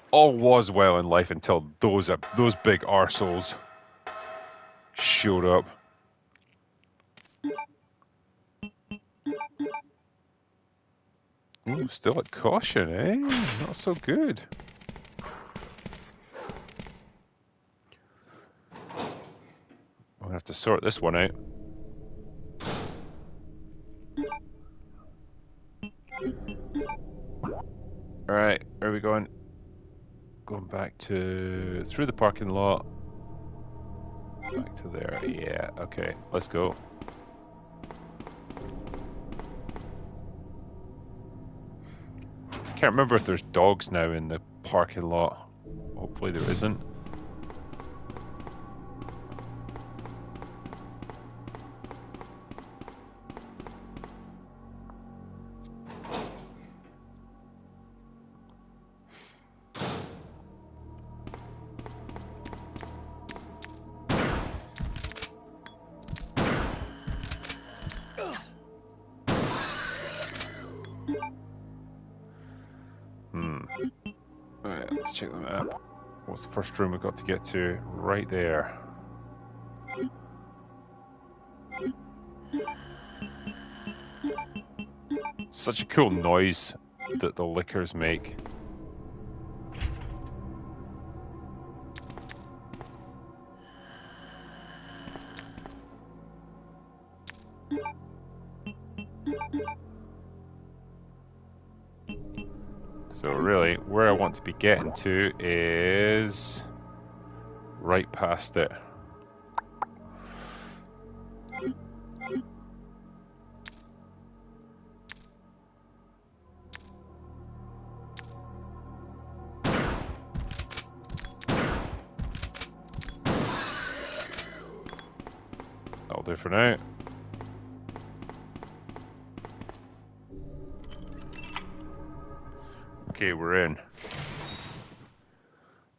All was well in life until those big arseholes showed up. Ooh, still at caution, eh? Not so good. I'm gonna have to sort this one out. Alright, where are we going? Going back to... through the parking lot. Back to there. Yeah, okay. Let's go. Can't remember if there's dogs now in the parking lot. Hopefully there isn't. Alright, let's check the map. What's the first room we've got to get to? Right there. Such a cool noise that the lickers make. So really, where I want to be getting to is right past it. That'll do for now. Okay, we're in.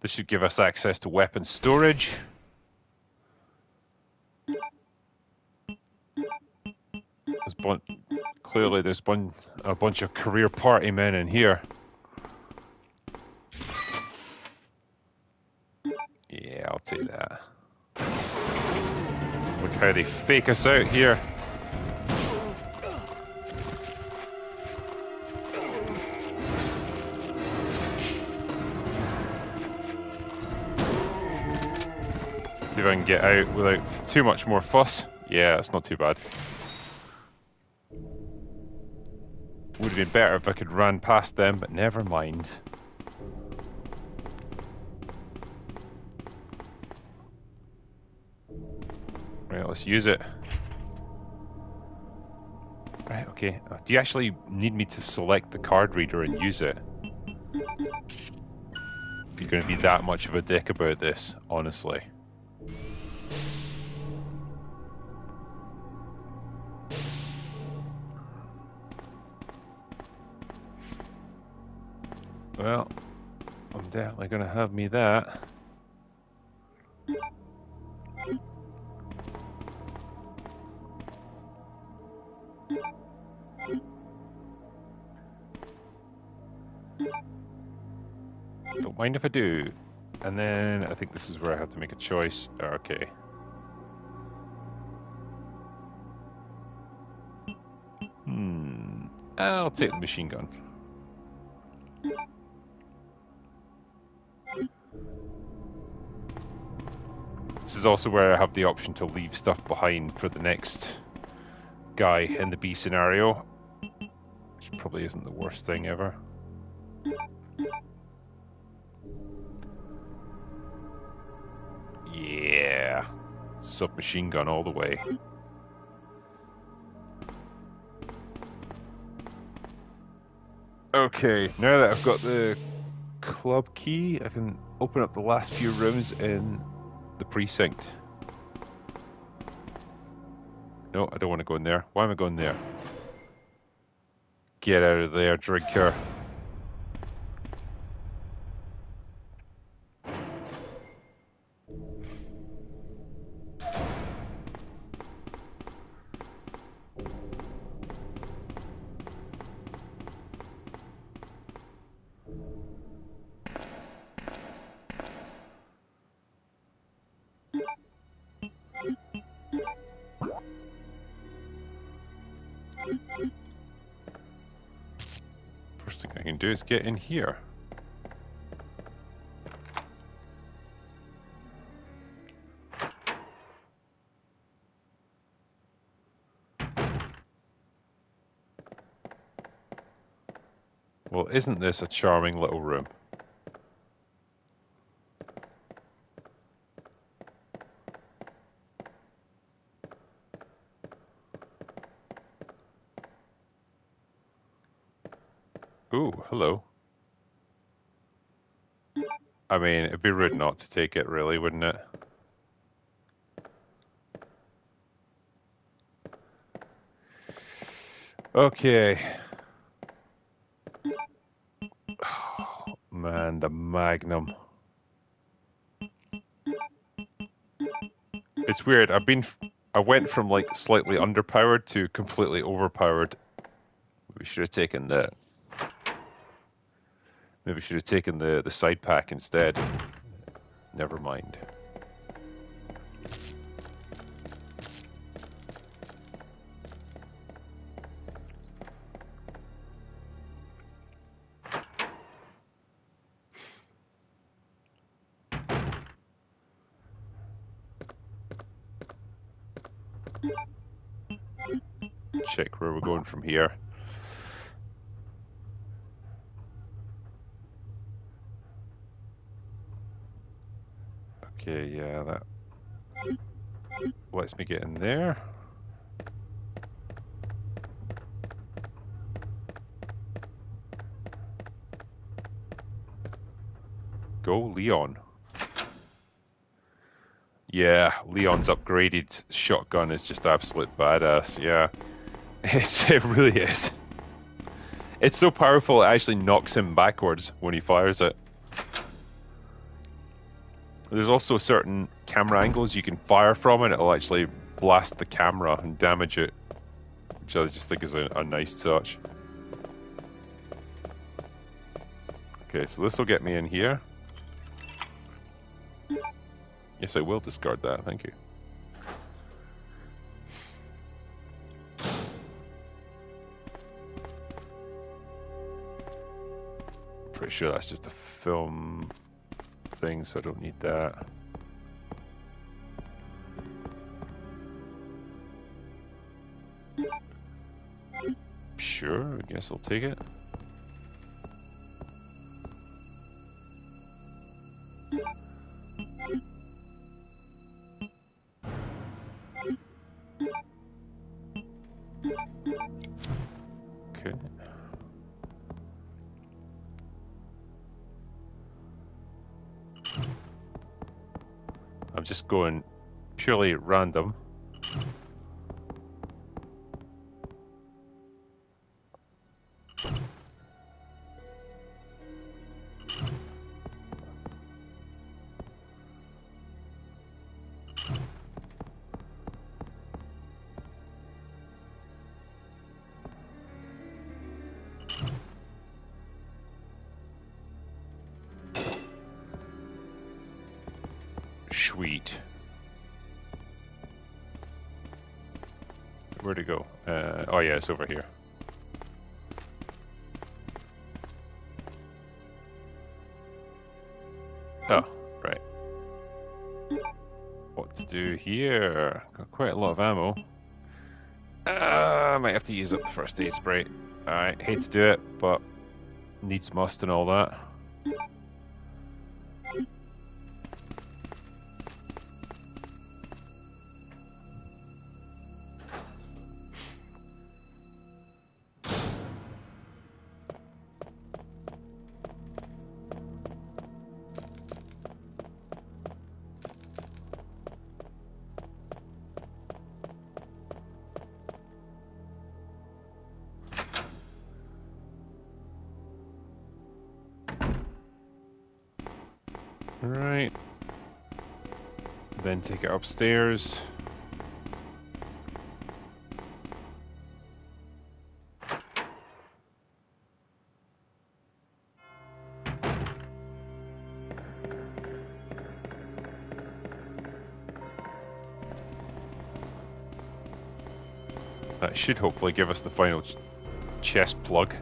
This should give us access to weapon storage. Clearly there's a bunch of career party men in here. Yeah, I'll take that. Look how they fake us out here. See if I can get out without too much more fuss. Yeah, it's not too bad. Would have been better if I could run past them, but never mind. Right, let's use it. Right, okay. Do you actually need me to select the card reader and use it? If you're going to be that much of a dick about this, honestly. Well, I'm definitely going to have me that. Don't mind if I do. And then I think this is where I have to make a choice. Okay. I'll take the machine gun. This is also where I have the option to leave stuff behind for the next guy in the B scenario, which probably isn't the worst thing ever. Yeah, submachine gun all the way. Okay, now that I've got the club key, I can open up the last few rooms in the precinct. No, I don't want to go in there. Why am I going there? Get out of there, drinker. First thing I can do is get in here. Well, isn't this a charming little room? Ooh, hello. I mean, it'd be rude not to take it, really, wouldn't it? Okay. Oh, man, the Magnum. It's weird. I went from like slightly underpowered to completely overpowered. We should have taken that. Maybe we should have taken the side pack instead. Never mind. Check where we're going from here. Okay, yeah, that lets me get in there. Go, Leon. Yeah, Leon's upgraded shotgun is just absolute badass, yeah. It really is. It's so powerful it actually knocks him backwards when he fires it. There's also certain camera angles you can fire from and it'll actually blast the camera and damage it, which I just think is a nice touch. Okay, so this will get me in here. Yes, I will discard that, thank you. Pretty sure that's just a film thing, so I don't need that. Psh. Sure, I guess I'll take it. Okay. I'm just going purely random. Sweet. Where'd it go? Oh yeah, it's over here. Oh, right. What to do here? Got quite a lot of ammo. I might have to use up the first aid spray. Alright, hate to do it, but needs must and all that. Right. Then take it upstairs. That should hopefully give us the final chest plug.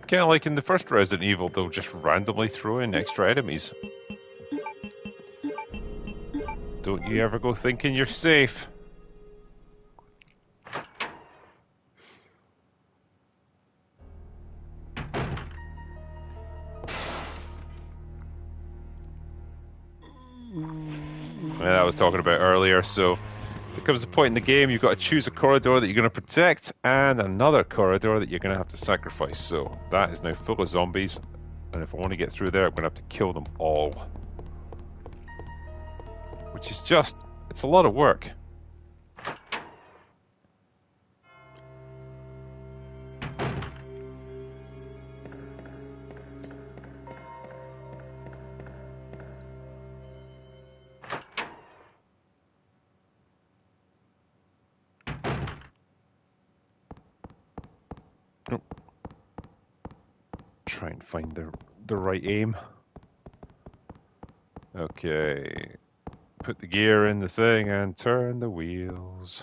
Kind of like in the first Resident Evil, they'll just randomly throw in extra enemies. Don't you ever go thinking you're safe. I was talking about earlier, so there comes a point in the game you've got to choose a corridor that you're going to protect and another corridor that you're going to have to sacrifice. So that is now full of zombies, and if I want to get through there, I'm going to have to kill them all. Which is just, it's a lot of work. Try and find the right aim. Okay. Put the gear in the thing and turn the wheels.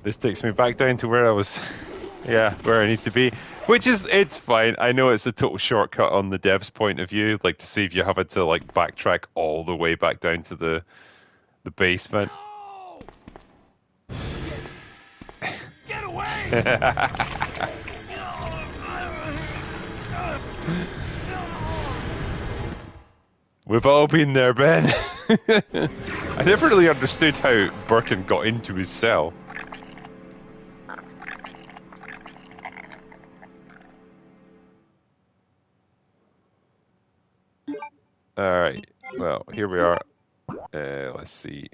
This takes me back down to where I was, yeah, where I need to be. Which is, it's fine. I know it's a total shortcut on the dev's point of view, like to save you having to like backtrack all the way back down to the basement. Get away! We've all been there, Ben. I never really understood how Birkin got into his cell. Alright, well, here we are. Let's see.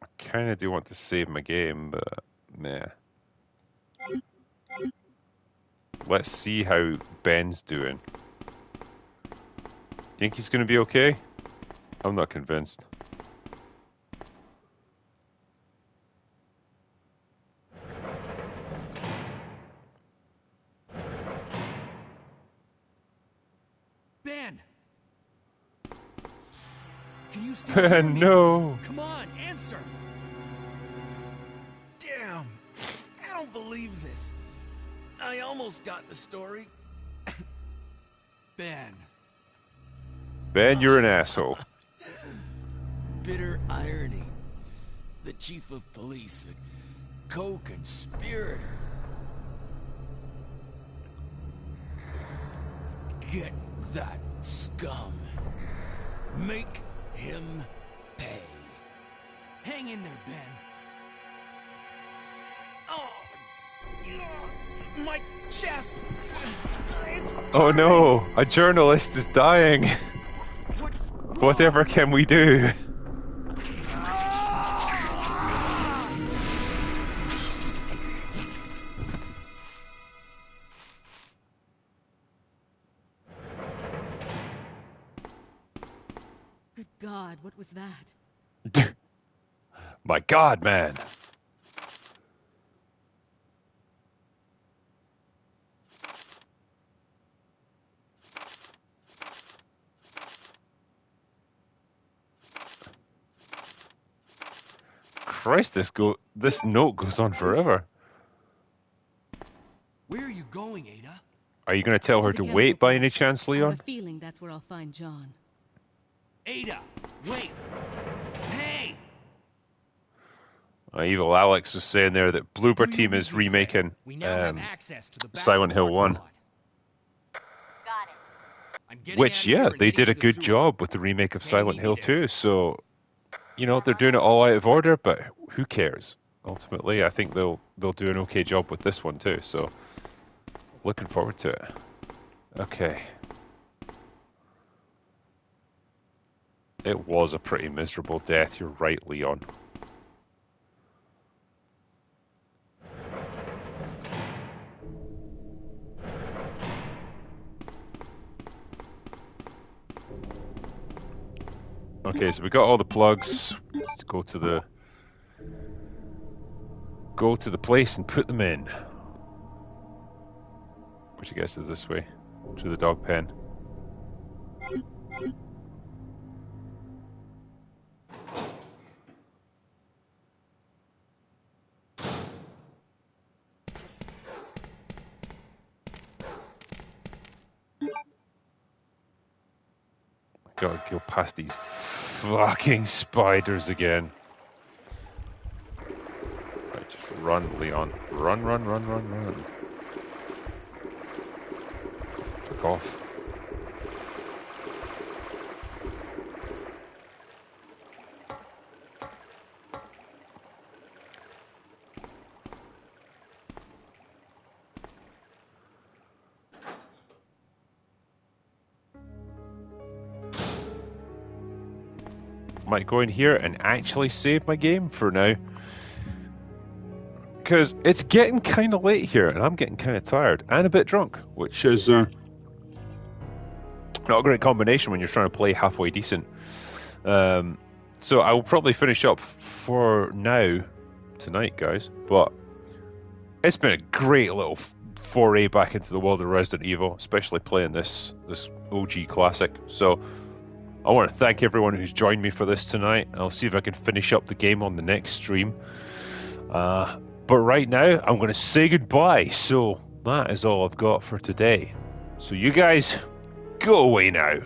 I kind of do want to save my game, but Meh. Let's see how Ben's doing. Think he's gonna be okay? I'm not convinced. Ben! Can you still hear me? No! Come on, answer! Damn! I don't believe this. I almost got the story. Ben. Ben, you're an asshole. Bitter irony. The chief of police, a co-conspirator. Get that scum. Make him pay. Hang in there, Ben. Oh, my chest. It's Oh no! A journalist is dying! What's wrong? Whatever can we do? Good God, what was that? My God, man! Christ, this note goes on forever. Where are you going, Ada? Are you going to tell her the to chemical wait by plant. any chance, I Leon? have a feeling that's where I'll find John. Ada, wait. Hey! Evil Alex was saying there that Bloober Do you Team is really care? remaking We now have access to the back Silent of the Hill 1. parking lot. Got it. I'm getting Which, out of here yeah, and they heading did to a the good sewer. job with the remake of Can you Silent meet Hill me there? 2, so, you know, they're doing it all out of order, but who cares? Ultimately, I think they'll do an okay job with this one too, so looking forward to it. Okay. It was a pretty miserable death, you're right, Leon. Okay, so we got all the plugs. Let's go to the place and put them in. Which I guess is this way, to the dog pen. Gotta go past these fucking spiders again. Right, just run, Leon. Run, run, run, run, run. Fuck off. Might go in here and actually save my game for now. Because it's getting kind of late here and I'm getting kind of tired and a bit drunk, which is not a great combination when you're trying to play halfway decent. So I will probably finish up for now tonight, guys. But it's been a great little foray back into the world of Resident Evil, especially playing this OG classic. So I want to thank everyone who's joined me for this tonight. I'll see if I can finish up the game on the next stream. But right now, I'm going to say goodbye. So that is all I've got for today. So you guys, go away now.